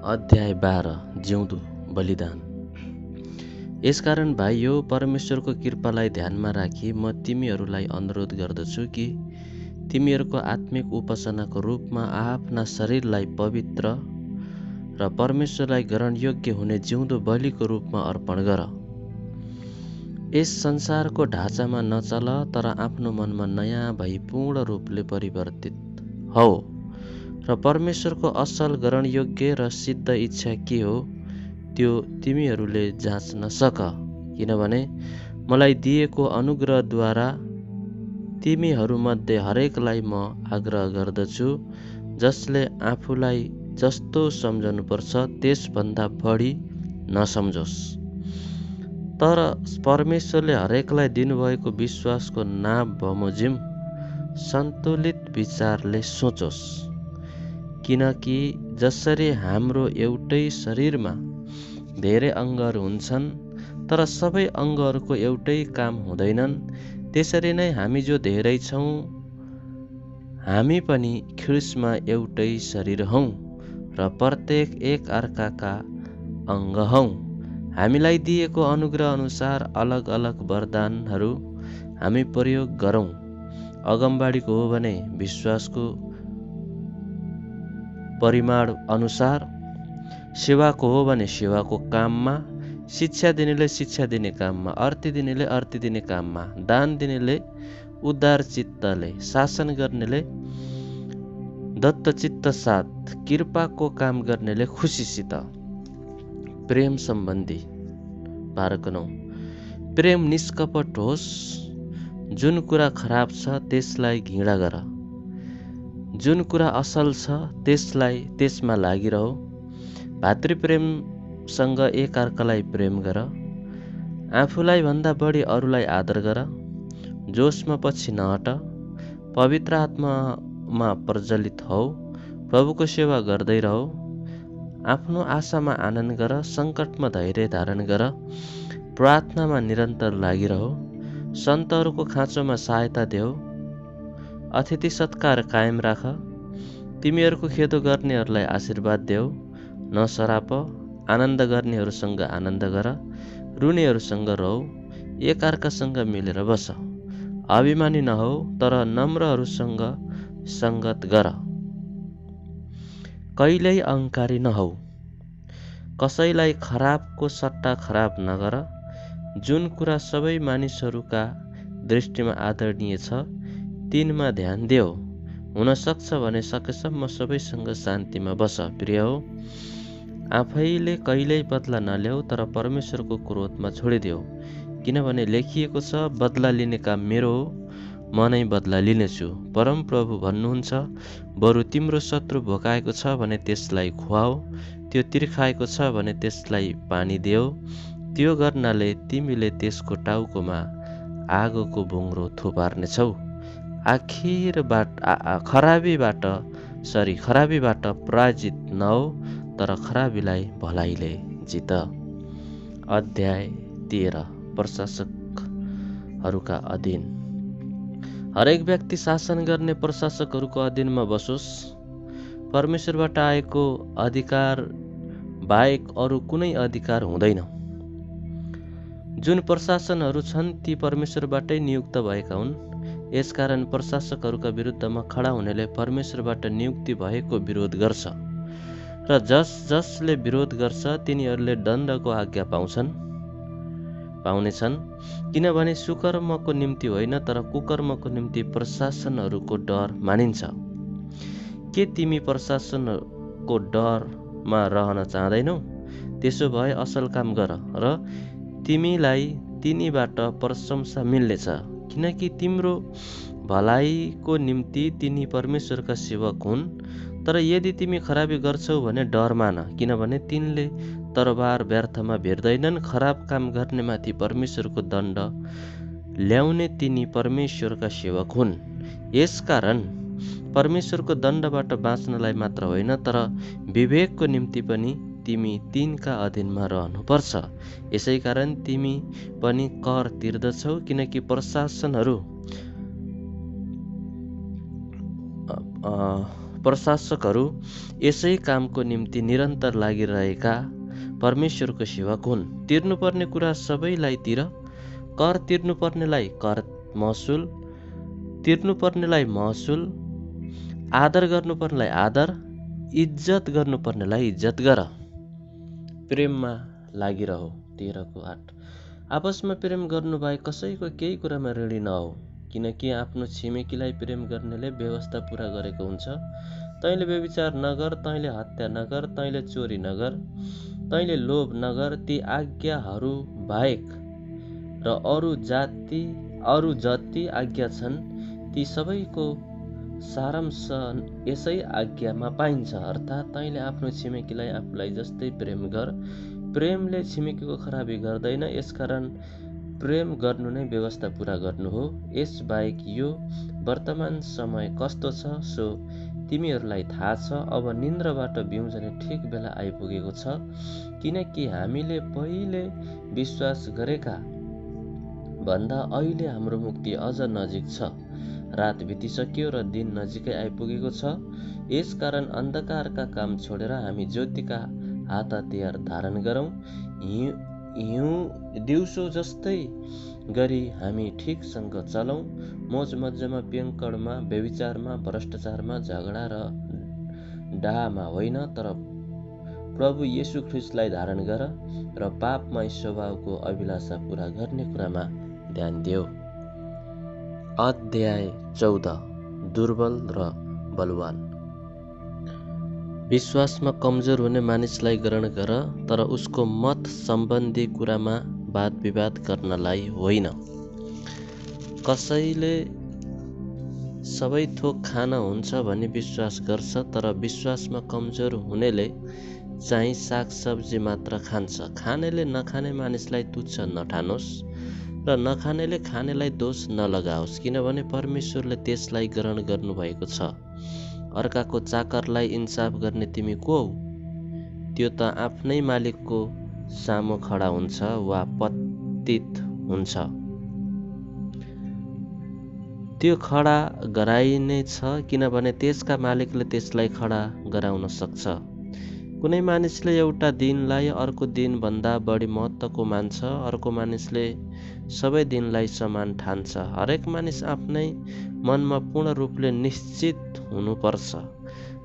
अध्याय 12। जिउँदो बलिदान। यसकारण भाइयो, परमेश्वरको कृपालाई ध्यानमा राखी म तिमीहरूलाई अनुरोध गर्दछु कि तिमीहरूको आत्मिक उपासनाको रूपमा आफ्ना शरीरलाई पवित्र र परमेश्वरलाई ग्रहणयोग्य हुने जिउँदो बलिको रूपमा अर्पण गर। यस संसारको ढाँचामा नचल, तर आफ्नो मनमा नयाँ भई पूर्ण रूपले परिवर्तित हौ र परमेश्वरको असल, ग्रहणयोग्य र सिद्ध इच्छा के हो त्यो तिमीहरूले जाँच्न सक। किनभने मलाई दिएको अनुग्रहद्वारा तिमीहरूमध्ये हरेकलाई म आग्रह गर्दछु, जसले आफूलाई जस्तो सम्झनुपर्छ त्यसभन्दा बढी नसम्झोस्, तर परमेश्वरले हरेकलाई दिनुभएको विश्वासको नाप बमोजिम सन्तुलित विचारले सोचोस्। किनकि जसरी हाम्रो एउटै शरीरमा धेरै अङ्गहरू हुन्छन्, तर सबै अङ्गहरूको एउटै काम हुँदैनन्, त्यसरी नै हामी जो धेरै छौँ, हामी पनि ख्रिस्टमा एउटै शरीर हौँ र प्रत्येक एक अर्काका अङ्ग हौँ। हामीलाई दिएको अनुग्रह अनुसार अलग अलग वरदानहरू हामी प्रयोग गरौँ। अगमबाडीको हो भने विश्वासको परिमाण अनुसार, सेवाको हो भने सेवाको काममा, शिक्षा दिनेले शिक्षा दिने काममा, अर्ती दिनेले अर्ती दिने काममा, दान दिनेले उदार चित्तले, शासन गर्नेले दत्तचित्त साथ, कृपाको काम गर्नेले खुसीसित। प्रेम सम्बन्धी 12:9। प्रेम निष्कपट होस्। जुन कुरा खराब छ त्यसलाई घृणा गर। जुन कुरा असल छ त्यसमा लागिरह। भातृप्रेमसँग एकअर्कालाई प्रेम गर। आफूलाई भन्दा बढी अरूलाई आदर गर। जोसमा पछि नहट। पवित्र आत्मामा प्रज्वलित हौ। प्रभुको सेवा गर्दै रह। आफ्नो आशामा आनन्द गर। सङ्कटमा धैर्य धारण गर। प्रार्थनामा निरन्तर लागिरह। सन्तहरूको खाँचोमा सहायता देऊ। अतिथि सत्कार कायम राख। तिमीहरूको खेदो गर्नेहरूलाई आशीर्वाद देऊ। नसराप। आनन्द गर्नेहरूसँग आनन्द गर। रुनेहरूसँग रौ। एकअर्कासँग मिलेर बस। अभिमानी नहौ, तर नम्रहरूसँग सङ्गत गर। कहिल्यै अहङ्कारी नहौ। कसैलाई खराबको सट्टा खराब नगर। जुन कुरा सबै मानिसहरूका दृष्टिमा आदरणीय छ तिनमा ध्यान देऊ। हुन सक्छ भने सकेसम्म सबैसँग शान्तिमा बस। प्रिय हो, आफैले कहिल्यै बदला नल्याऊ, तर परमेश्वरको क्रोधमा छोडिदेऊ। किनभने लेखिएको छ, बदला लिने काम मेरो हो, म नै बदला लिनेछु। परम प्रभु भन्नुहुन्छ, बरु तिम्रो शत्रु भोकाएको छ भने त्यसलाई खुवाऊ, त्यो तिर्खाएको छ भने त्यसलाई पानी देऊ। त्यो गर्नाले तिमीले त्यसको टाउकोमा आगोको बुङ्रो थुपार्नेछौ। खराबीबाट पराजित नहो, तर खराबीलाई भलाइले जित। अध्याय 13। प्रशासकहरूका अधीन। हरेक व्यक्ति शासन गर्ने प्रशासकहरूको अधीनमा बसोस्। परमेश्वरबाट आएको अधिकार बाहेक अरू कुनै अधिकार हुँदैन। जुन प्रशासनहरू छन् ती परमेश्वरबाटै नियुक्त भएका हुन्। यसकारण प्रशासकहरूका विरुद्धमा खडा हुनेले परमेश्वरबाट नियुक्ति भएको विरोध गर्छ, र जसले विरोध गर्छ तिनीहरूले दण्डको आज्ञा पाउनेछन्। किनभने सुकर्मको निम्ति होइन, तर कुकर्मको निम्ति प्रशासनहरूको डर मानिन्छ। के तिमी को डरमा रहन चाहँदैनौ? त्यसो भए असल काम गर र तिमीलाई तिनीबाट प्रशंसा मिल्नेछ, किनकि तिम्रो भलाइको निम्ति तिनी परमेश्वरका सेवक हुन्। तर यदि तिमी खराबी गर्छौ भने डर मान, किनभने तिनले तरबार व्यर्थमा भिर्दैनन्। खराब काम गर्नेमाथि परमेश्वरको दण्ड ल्याउने तिनी परमेश्वरका सेवक हुन्। यसकारण परमेश्वरको दण्डबाट बाँच्नलाई मात्र होइन, तर विवेकको निम्ति पनि तिमी तिनका अधीनमा रहनुपर्छ। यसै कारण तिमी पनि कर तिर्दछौ, किनकि प्रशासकहरू यसै कामको निम्ति निरन्तर लागिरहेका परमेश्वरको सेवक हुन्। तिर्नुपर्ने कुरा सबैलाई तिर, कर तिर्नुपर्नेलाई कर महसुल, तिर्नुपर्नेलाई महसुल, आदर गर्नुपर्नेलाई आदर, इज्जत गर्नुपर्नेलाई इज्जत गर। प्रेममा लागिरह। 13:8 आपसमा प्रेम गर्नु बाहेक कसैको केही कुरामा ऋणी नहौ, किनकि आफ्नो छिमेकीलाई प्रेम गर्नेले व्यवस्था पूरा गरेको हुन्छ। तैँले व्यभिचार नगर, तैँले हत्या नगर, तैँले चोरी नगर, तैँले लोभ नगर। ती आज्ञाहरू बाहेक र अरू जति आज्ञा छन्, ती सबैको सारांश यसै आज्ञामा पाइन्छ, अर्थात् तैँले आफ्नो छिमेकीलाई आफूलाई जस्तै प्रेम गर। प्रेमले छिमेकीको खराबी गर्दैन, यसकारण प्रेम गर्नु नै व्यवस्था पूरा गर्नु हो। यसबाहेक यो वर्तमान समय कस्तो छ सो तिमीहरूलाई थाहा छ। अब निन्द्राबाट बिउजने ठिक बेला आइपुगेको छ, किनकि हामीले पहिले विश्वास गरेका भन्दा अहिले हाम्रो मुक्ति अझ नजिक छ। रात बितिसक्यो र दिन नजिकै आइपुगेको छ। यसकारण अन्धकारका काम छोडेर हामी ज्योतिका हात हतियार धारण गरौँ। दिउँसो जस्तै गरी हामी ठिकसँग चलौँ। मोज मज्जामा, प्याङकडमा, व्यभिचारमा, भ्रष्टाचारमा, झगडा र डाहामा होइन, तर प्रभु येशू ख्रिस्टलाई धारण गर र पापमय स्वभावको अभिलाषा पूरा गर्ने कुरामा ध्यान देऊ। अध्याय 14 दुर्बल र बलवान। विश्वासमा कमजोर हुने मानिसलाई ग्रहण गर, तर उसको मत सम्बन्धी कुरामा वाद विवाद गर्नलाई होइन। कसैले सबै थोक खान हुन्छ भनी विश्वास गर्छ, तर विश्वासमा कमजोर हुनेले चाहिँ सागसब्जी मात्र खान्छ। खानेले नखाने मानिसलाई तुच्छ नठानोस् र नखानेले खानेलाई दोष नलगाओस्, किनभने परमेश्वरले त्यसलाई ग्रहण गर्नुभएको छ। अर्काको चाकरलाई इन्साफ गर्ने तिमी को हौ? त्यो त आफ्नै मालिकको सामु खडा हुन्छ वा पतित हुन्छ। त्यो खडा गराइनेछ, किनभने त्यसका मालिकले त्यसलाई खडा गराउन सक्छ। कुनै मानिसले एउटा दिनलाई अर्को दिनभन्दा बढी महत्त्वको मान्छ, अर्को मानिसले सबै दिनलाई समान ठान्छ। हरेक मानिस आफ्नै मनमा पूर्ण रूपले निश्चित हुनुपर्छ।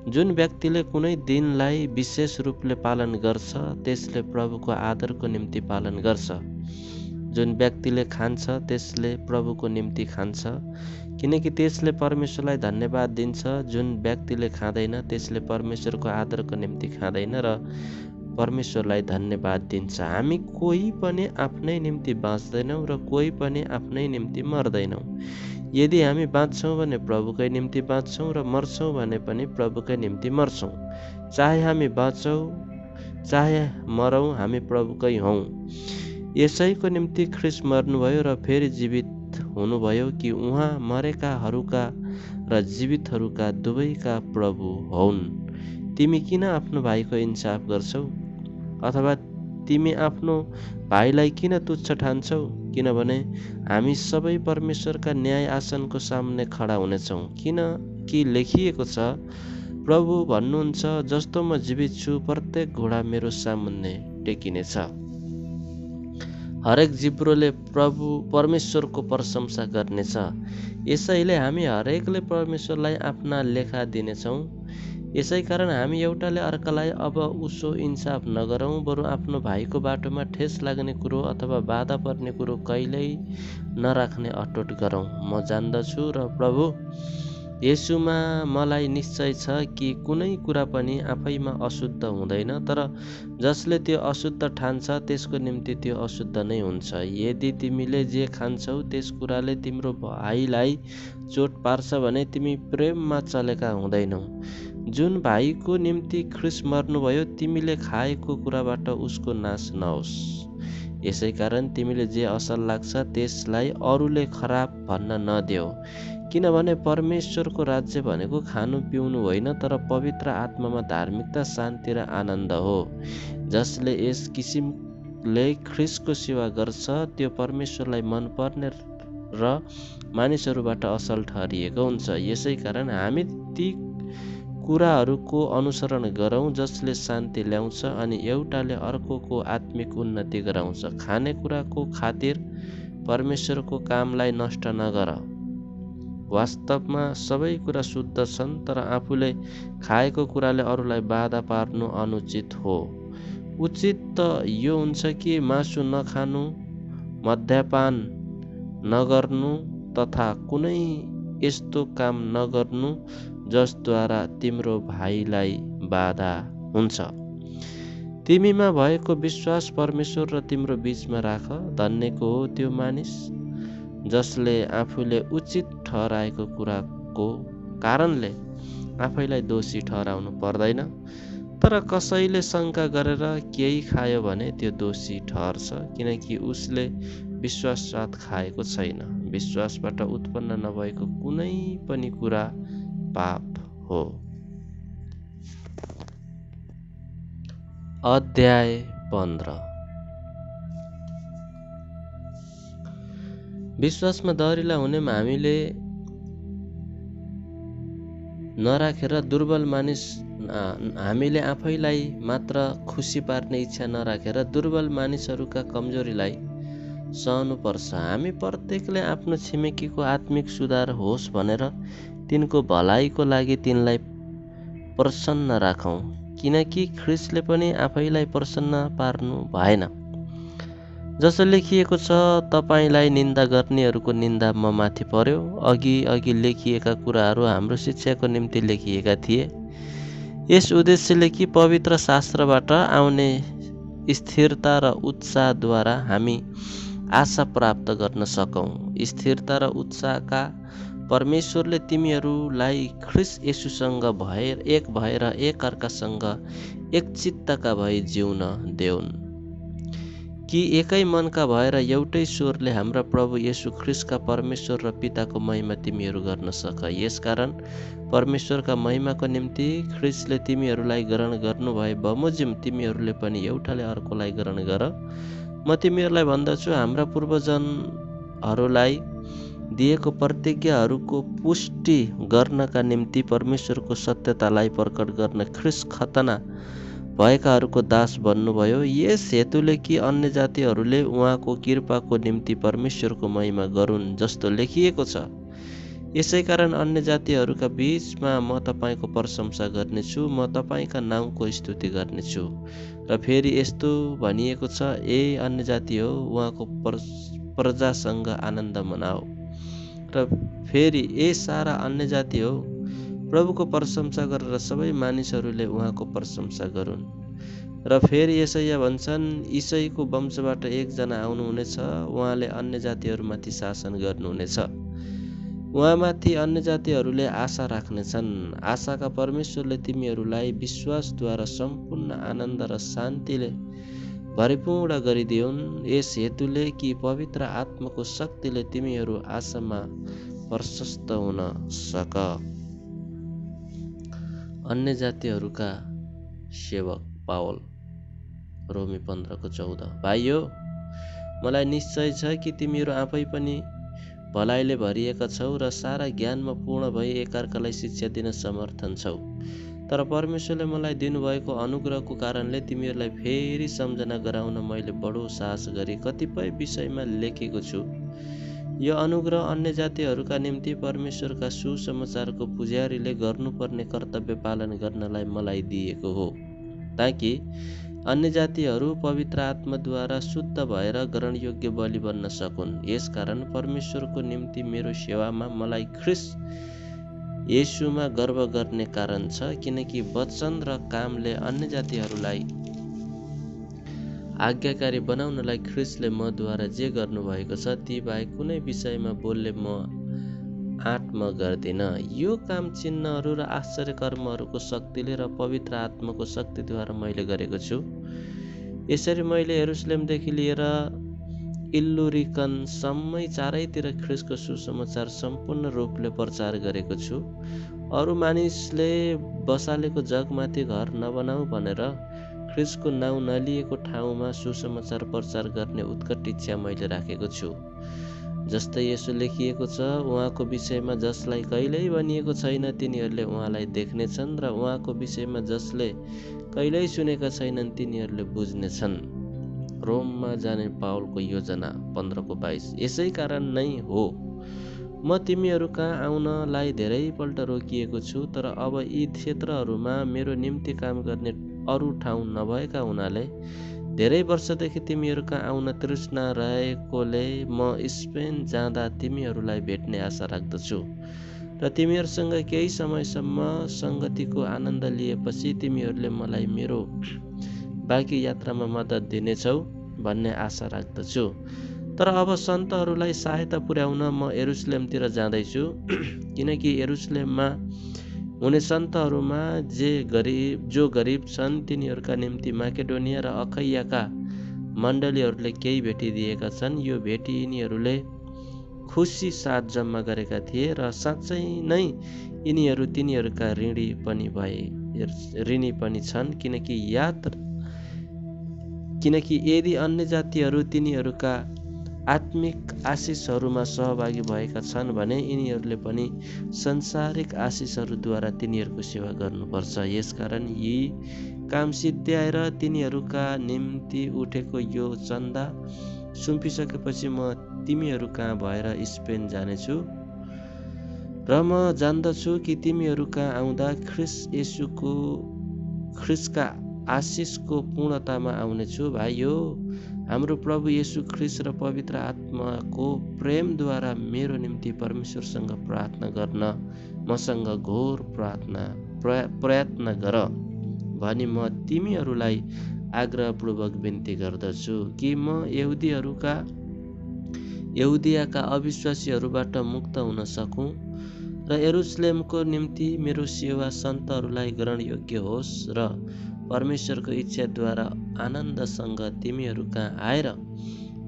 जुन व्यक्तिले कुनै दिनलाई विशेष रूपले पालन गर्छ, त्यसले प्रभुको आदरको निम्ति पालन गर्छ। जुन व्यक्तिले खान्छ, त्यसले प्रभुको निम्ति खान्छ, किनकि त्यसले परमेश्वरलाई धन्यवाद दिन्छ। जुन व्यक्तिले खाँदैन, त्यसले परमेश्वरको आदरको निम्ति खाँदैन र परमेश्वरलाई धन्यवाद दिन्छ। हामी कोही पनि आफ्नै निम्ति बाँच्दैनौँ र कोही पनि आफ्नै निम्ति मर्दैनौँ। यदि हामी बाँच्छौँ भने प्रभुकै निम्ति बाँच्छौँ र मर्छौँ भने पनि प्रभुकै निम्ति मर्छौँ। चाहे हामी बाँचौँ चाहे मरौँ, हामी प्रभुकै हौँ। यसैको निम्ति ख्रिस्ट मर्नुभयो र फेरि जीवित हुनुभयो कि उहाँ मरेकाहरूका र जीवितहरूका दुवैका प्रभु हुन्। तिमी किन आफ्नो भाइको इन्साफ गर्छौ? अथवा तिमी आफ्नो भाइलाई किन तुच्छ ठान्छौ? किनभने हामी सबै परमेश्वरका न्याय आसनको सामुन्ने खडा हुनेछौँ। किनकि लेखिएको छ, प्रभु भन्नुहुन्छ, जस्तो म जीवित छु, प्रत्येक घोडा मेरो सामुन्ने टेकिनेछ। हरेक जिब्रोले प्रभु परमेश्वरको प्रशंसा गर्नेछ। यसैले हामी हरेकले परमेश्वरलाई आफ्ना लेखा दिनेछौँ। यसै कारण हामी एउटाले अर्कालाई अब उसो इन्साफ नगरौँ, बरु आफ्नो भाइको बाटोमा ठेस लाग्ने कुरो अथवा बाधा पर्ने कुरो कहिल्यै नराख्ने अटोट गरौँ। म जान्दछु र प्रभु यसुमा मलाई निश्चय छ कि कुनै कुरा पनि आफैमा अशुद्ध हुँदैन, तर जसले त्यो अशुद्ध ठान्छ त्यसको निम्ति त्यो अशुद्ध नै हुन्छ। यदि तिमीले जे खान्छौ त्यस कुराले तिम्रो भाइलाई चोट पार्छ भने तिमी प्रेममा चलेका हुँदैनौ। जुन भाइको निम्ति ख्रीष्ट मर्नुभयो, तिमीले खाएको कुराबाट उसको नाश नहोस्। यसैकारण तिमीले जे असल लाग्छ त्यसलाई अरूले खराब भन्न नदेऊ, किनभने परमेश्वरको राज्य भनेको खानु पिउनु होइन, तर पवित्र आत्मामा धार्मिकता, शान्ति र आनन्द हो। जसले यस किसिमले ख्रीष्टको सेवा गर्छ त्यो परमेश्वरलाई मनपर्ने र मानिसहरूबाट असल ठहरिएको हुन्छ। यसैकारण हामी ती कुराहरूको अनुसरण गरौँ जसले शान्ति ल्याउँछ अनि एउटाले अर्कोको आत्मिक उन्नति गराउँछ। खानेकुराको खातिर परमेश्वरको कामलाई नष्ट नगर। वास्तवमा सबै कुरा शुद्ध छन्, तर आफूले खाएको कुराले अरूलाई बाधा पार्नु अनुचित हो। उचित त यो हुन्छ कि मासु नखानु, मद्यपान नगर्नु तथा कुनै यस्तो काम नगर्नु जसद्वारा तिम्रो भाइलाई बाधा हुन्छ। तिमीमा भएको विश्वास परमेश्वर र तिम्रो बीचमा राख। धन्यको हो त्यो मानिस जसले आफूले उचित ठहराएको कुराको कारणले आफैलाई दोषी ठहराउनु पर्दैन, तर कसैले शङ्का गरेर केही खायो भने त्यो दोषी ठहर्छ, किनकि उसले विश्वाससाथ खाएको छैन। विश्वासबाट उत्पन्न नभएको कुनै पनि कुरा पाप हो। अध्याय 15। विश्वासमा दरिला हुनेमा हामीले नराखेर दुर्बल मानिस हामीले आफैलाई मात्र खुसी पार्ने इच्छा नराखेर दुर्बल मानिसहरूका कमजोरीलाई सहनुपर्छ। हामी प्रत्येकले आफ्नो छिमेकीको आत्मिक सुधार होस् भनेर तिनको भलाइको लागि तिनलाई प्रसन्न राखौँ, किनकि ख्रीष्टले पनि आफैलाई प्रसन्न पार्नु भएन। जसो लेखिएको छ, तपाईँलाई निन्दा गर्नेहरूको निन्दा म माथि पर्यो। अघि लेखिएका कुराहरू हाम्रो शिक्षाको निम्ति लेखिएका थिए, यस उद्देश्यले कि पवित्र शास्त्रबाट आउने स्थिरता र उत्साहद्वारा हामी आशा प्राप्त गर्न सकौँ। स्थिरता र उत्साहका परमेश्वरले तिमीहरूलाई ख्रीष्ट येशूसँग एक भएर एकअर्कासँग एक चित्तका भई जिउन देऊन्, कि एकै मनका भएर एउटै स्वरले हाम्रा प्रभु येशू ख्रीष्टका परमेश्वर र पिताको महिमा तिमीहरू गर्न सक। यसकारण परमेश्वरका महिमाको निम्ति ख्रीष्टले तिमीहरूलाई ग्रहण गर्नुभए बमोजिम तिमीहरूले पनि एउटाले अर्कोलाई ग्रहण गर। म तिमीहरूलाई भन्दछु, हाम्रा पूर्वजहरूलाई दिएको प्रतिज्ञाहरूको पुष्टि गर्नका निम्ति परमेश्वरको सत्यतालाई प्रकट गर्न ख्रीष्ट खतना भएकाहरूको दास बन्नुभयो। यस हेतुले कि अन्य जातिहरूले उहाँको कृपाको निम्ति परमेश्वरको महिमा गरून्, जस्तो लेखिएको छ। यसैकारण अन्य जातिहरूका बीचमा म तपाईँको प्रशंसा गर्नेछु, म तपाईँका नाउँको स्तुति गर्नेछु। र फेरि यस्तो भनिएको छ, ए अन्य जाति हो, उहाँको प्रजासँग आनन्द मनाओ। र फेरि ए सारा अन्य जाति हो, प्रभुको प्रशंसा गरेर सबै मानिसहरूले उहाँको प्रशंसा गरून्। र फेरि यसैया भन्छन्, ईशैको वंशबाट एकजना आउनुहुनेछ, उहाँले अन्य जातिहरूमाथि शासन गर्नुहुनेछ। उहाँमाथि अन्य जातिहरूले आशा राख्नेछन्। आशाका परमेश्वरले तिमीहरूलाई विश्वासद्वारा सम्पूर्ण आनन्द र शान्तिले भरिपूर्ण गरिदिउन्। यस हेतुले कि पवित्र आत्माको शक्तिले तिमीहरू आशामा प्रशस्त हुन सक। अन्य जातिहरूका सेवक पावल, रोमी 15:14। भाइयो, मलाई निश्चय छ कि तिमीहरू आफै पनि भलाइले भरिएका छौ र सारा ज्ञानमा पूर्ण भई एकअर्कालाई शिक्षा दिन समर्थन छौ। तर परमेश्वरले मलाई दिनुभएको अनुग्रहको कारणले तिमीहरूलाई फेरि सम्झना गराउन मैले बडो साहस गरी कतिपय विषयमा लेखेको छु। यो अनुग्रह अन्य जातिहरूका निम्ति परमेश्वरका सुसमाचारको पुजारीले गर्नुपर्ने कर्तव्य पालन गर्नलाई मलाई दिएको हो, ताकि अन्य जातिहरू पवित्र आत्माद्वारा शुद्ध भएर ग्रहणयोग्य बलि बन्न सकुन्। यसकारण परमेश्वरको निम्ति मेरो सेवामा मलाई ख्रीष्ट येशूमा गर्व गर्ने कारण छ, किनकि वचन र कामले अन्य जातिहरूलाई आज्ञाकारी बनाउनलाई ख्रिस्टले मद्वारा जे गर्नुभएको छ ती बाहेक कुनै विषयमा बोल्ने म आँट गर्दिन। यो काम चिन्हहरू र आश्चर्य कर्महरूको शक्तिले र पवित्र आत्माको शक्तिद्वारा मैले गरेको छु। यसरी मैले यरुशलेमदेखि लिएर इल्लुरिकनसम्मै चारैतिर ख्रिस्टको सुसमाचार सम्पूर्ण रूपले प्रचार गरेको छु। अरू मानिसले बसालेको जगमाथि घर नबनाऊ भनेर ख्रिस्टको नाउँ नलिएको ठाउँमा सुसमाचार प्रचार गर्ने उत्कट इच्छा मैले राखेको छु। जस्तै यसो लेखिएको छ, उहाँको विषयमा जसलाई कहिल्यै भनिएको छैन तिनीहरूले उहाँलाई देख्नेछन् र उहाँको विषयमा जसले कहिल्यै सुनेका छैनन् तिनीहरूले बुझ्नेछन्। रोममा जाने पावलको योजना 15:22। यसै कारण नै हो म तिमीहरू कहाँ आउनलाई धेरैपल्ट रोकिएको छु, तर अब यी क्षेत्रहरूमा मेरो निम्ति काम गर्ने अरू ठाउँ नभएका हुनाले धेरै वर्षदेखि तिमीहरू कहाँ आउन तृष्णा रहेकोले म स्पेन जाँदा तिमीहरूलाई भेट्ने आशा राख्दछु र तिमीहरूसँग केही समयसम्म सङ्गतिको आनन्द लिएपछि तिमीहरूले मलाई मेरो बाँकी यात्रामा मद्दत दिनेछौ भन्ने आशा राख्दछु। तर अब सन्तहरूलाई सहायता पुर्याउन म यरुशलेमतिर जाँदैछु, किनकि यरुशलेममा हुने सन्तहरूमा जो गरिब छन् तिनीहरूका निम्ति माकेडोनिया र अखैयाका मण्डलीहरूले केही भेटी दिएका छन्। यो भेटी यिनीहरूले खुसी साथ जम्मा गरेका थिए र साँच्चै नै यिनीहरू तिनीहरूका ऋणी पनि छन्, किनकि यदि अन्य जातिहरू तिनीहरूका आत्मिक आशिषहरूमा सहभागी भएका छन् भने यिनीहरूले पनि संसारिक आशिषहरूद्वारा तिनीहरूको सेवा गर्नुपर्छ। यसकारण यी काम सिद्ध्याएर तिनीहरूका निम्ति उठेको यो चन्दा सुम्पिसकेपछि म तिमीहरू कहाँ भएर स्पेन जानेछु र म जान्दछु कि तिमीहरू कहाँ आउँदा ख्रिस्टका आशिषको पूर्णतामा आउनेछु। भाइयो, हाम्रो प्रभु येशू ख्रिस्ट र पवित्र आत्माको प्रेमद्वारा मेरो निम्ति परमेश्वरसँग प्रार्थना गर्न मसँग घोर प्रयत्न गर भनी म तिमीहरूलाई आग्रहपूर्वक बिन्ती गर्दछु कि म यहुदियाका अविश्वासीहरूबाट मुक्त हुन सकूँ र यरुशलेमको निम्ति मेरो सेवा सन्तहरूलाई ग्रहणयोग्य होस् र परमेश्वरको इच्छाद्वारा आनन्दसँग तिमीहरू कहाँ आएर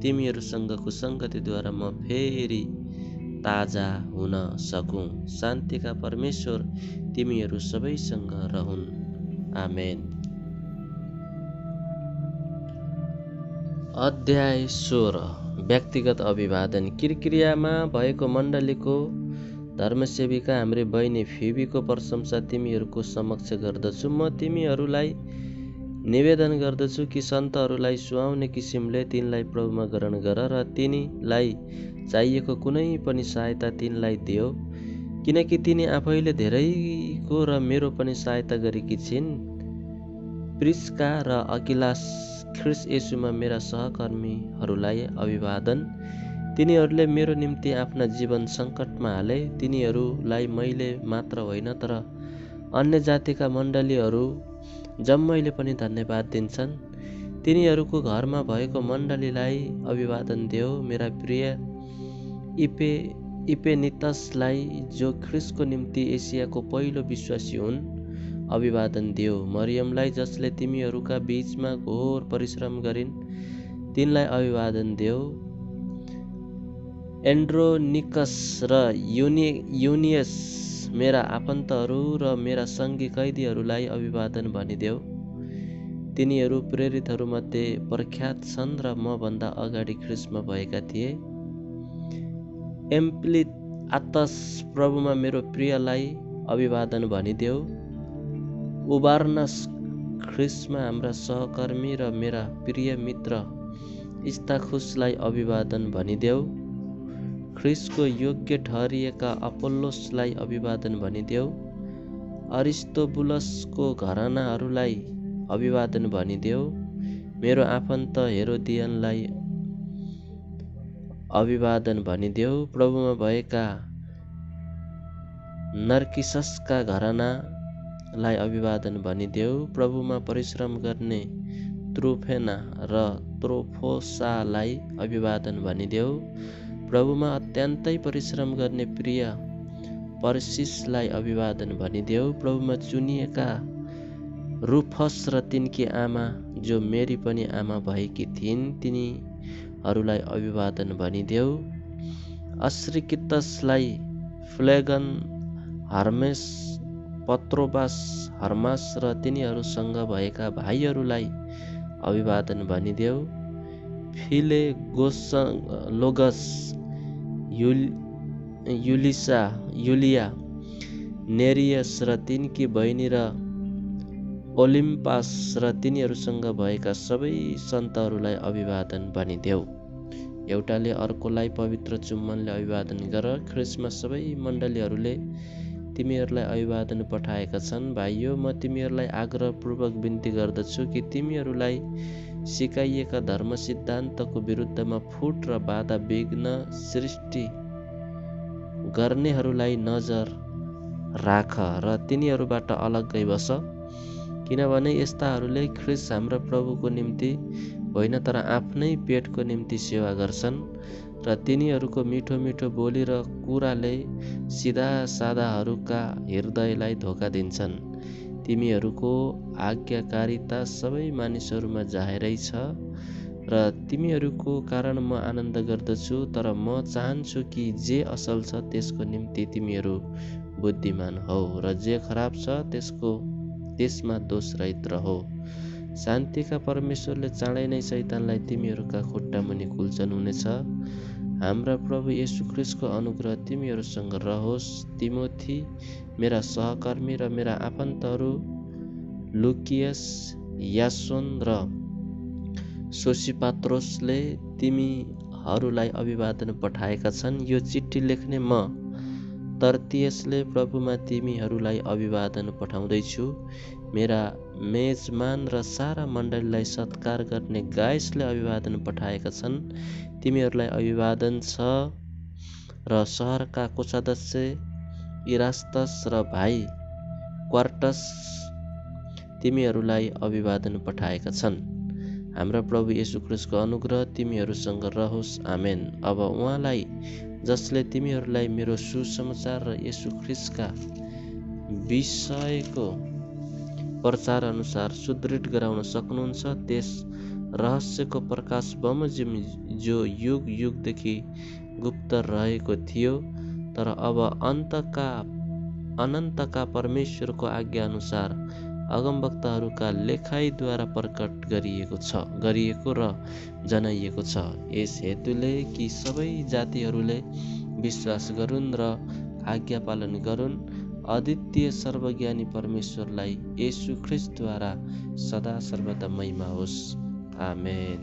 तिमीहरूसँगको सङ्गतिद्वारा म फेरि ताजा हुन सकूँ। शान्तिका परमेश्वर तिमीहरू सबैसँग रहुन्। आमेन। अध्याय 16। व्यक्तिगत अभिवादन। किरकिरियामा भएको मण्डलीको धर्मसेविका हाम्री बहिनी फिबीको प्रशंसा तिमीहरूको समक्ष गर्दछु। म तिमीहरूलाई निवेदन गर्दछु कि सन्तहरूलाई सुहाउने किसिमले तिनलाई प्रभुमा ग्रहण गर र तिनीलाई चाहिएको कुनै पनि सहायता तिनलाई देऊ, किनकि तिनी आफैले धेरैको र मेरो पनि सहायता गरेकी छिन्। प्रिस्का र अकिलास ख्रिस्ट येशूमा मेरा सहकर्मीहरूलाई अभिवादन। तिनीहरूले मेरो निम्ति आफ्ना जीवन सङ्कटमा हाले। तिनीहरूलाई मैले मात्र होइन तर अन्य जातिका मण्डलीहरू जम्मैले पनि धन्यवाद दिन्छन्। तिनीहरूको घरमा भएको मण्डलीलाई अभिवादन देऊ। मेरा प्रिय इपेनितसलाई जो ख्रिस्टको निम्ति एसियाको पहिलो विश्वासी हुन् अभिवादन देऊ। मरियमलाई जसले तिमीहरूका बीचमा घोर परिश्रम गरिन् तिनलाई अभिवादन देऊ। एन्ड्रोनिकस र युनियस मेरा आफन्तहरू र मेरा सङ्गी कैदीहरूलाई अभिवादन भनिदेऊ। तिनीहरू प्रेरितहरूमध्ये प्रख्यात छन् र मभन्दा अगाडि ख्रिस्टमा भएका थिए। एम्प्लिआतस प्रभुमा मेरो प्रियलाई अभिवादन भनिदेऊ। उबार्नस ख्रिस्टमा हाम्रा सहकर्मी र मेरा प्रिय मित्र स्ताखुसलाई अभिवादन भनिदेऊ। ख्रिस्टको योग्य ठहरिएका अपोल्लोसलाई अभिवादन भनिदेऊ। अरिस्तोबुलसको घरानाहरूलाई अभिवादन भनिदेऊ। मेरो आफन्त हेरोदियनलाई अभिवादन भनिदेऊ। प्रभुमा भएका नर्किससका घरानालाई अभिवादन भनिदेऊ। प्रभुमा परिश्रम गर्ने त्रुफेना र त्रोफोसालाई अभिवादन भनिदेऊ। प्रभुमा अत्यन्तै परिश्रम गर्ने प्रिय पर्सिसलाई अभिवादन भनिदेऊ। प्रभुमा चुनिएका रुफस र तिनकी आमा जो मेरी पनि आमा भएकी थिइन् तिनीहरूलाई अभिवादन भनिदेऊ। अस्रिकितसलाई, फ्लेगन, हर्मेस, पत्रोबास, हर्मास र तिनीहरूसँग भएका भाइहरूलाई अभिवादन भनिदेऊ। फिलेगोलोगस, युलिया, नेरियस र तिनकी बहिनी र ओलिम्पास र तिनीहरूसँग भएका सबै सन्तहरूलाई अभिवादन भनिदेऊ। एउटाले अर्कोलाई पवित्र चुम्बनले अभिवादन गर। ख्रिस्टमा सबै मण्डलीहरूले तिमीहरूलाई अभिवादन पठाएका छन्। भाइयो, म तिमीहरूलाई आग्रहपूर्वक बिन्ती गर्दछु कि तिमीहरूलाई सिकाइएका धर्म सिद्धान्तको विरुद्धमा फुट र बाधा विघ्न सृष्टि गर्नेहरूलाई नजर राख र तिनीहरूबाट अलग्गै बस, किनभने यस्ताहरूले ख्रिस्ट हाम्रा प्रभुको निम्ति होइन तर आफ्नै पेटको निम्ति सेवा गर्छन् र तिनीहरूको मिठो मिठो बोली र कुराले सिधा सादाहरूका हृदयलाई धोका दिन्छन्। तिमीहरूको आज्ञाकारिता सबै मानिसहरूमा जाहेरै छ र तिमीहरूको कारण म आनन्द गर्दछु, तर म चाहन्छु कि जे असल छ त्यसको निम्ति तिमीहरू बुद्धिमान हौ र जे खराब छ त्यसमा दोषरहित रहो। शान्तिका परमेश्वरले चाँडै नै शैतानलाई तिमीहरूका खुट्टा मुनि कुल्चन हुनेछ। हाम्रा प्रभु येशू ख्रिस्टको अनुग्रह तिमीहरूसँग रहोस्। तिमोथी मेरा सहकर्मी र मेरा आफन्तहरू लुकियस, यासोन र सोसिपात्रोसले तिमीहरूलाई अभिवादन पठाएका छन्। यो चिठी लेख्ने म तर्तियसले प्रभुमा तिमीहरूलाई अभिवादन पठाउँदैछु। मेरा मेजमान र सारा मण्डलीलाई सत्कार गर्ने गाइसले अभिवादन पठाएका छन्। तिमीहरूलाई अभिवादन छ र सहरका कोषाध्यक्ष इरास्तस र भाइ क्वार्टस तिमीहरूलाई अभिवादन पठाएका छन्। हाम्रा प्रभु येशू ख्रिस्टको अनुग्रह तिमीहरूसँग रहोस्। आमेन। अब उहाँलाई जसले तिमीहरूलाई मेरो सुसमाचार र येशू ख्रिस्टका विषयको प्रचार अनुसार सुदृढ गराउन सक्नुहुन्छ, त्यस रहस्यको प्रकाश बमोजिम जो युग युगदेखि गुप्त रहेको थियो तर अब अनन्तका परमेश्वरको आज्ञा अनुसार अगमवक्ताहरूका लेखाइद्वारा प्रकट गरिएको र जनाइएको छ। यस हेतुले कि सबै जातिहरूले विश्वास गरून् र आज्ञा पालन गरून्। अद्वितीय सर्वज्ञानी परमेश्वरलाई येशू ख्रिस्टद्वारा सदा सर्वदा महिमा होस्। आमेन।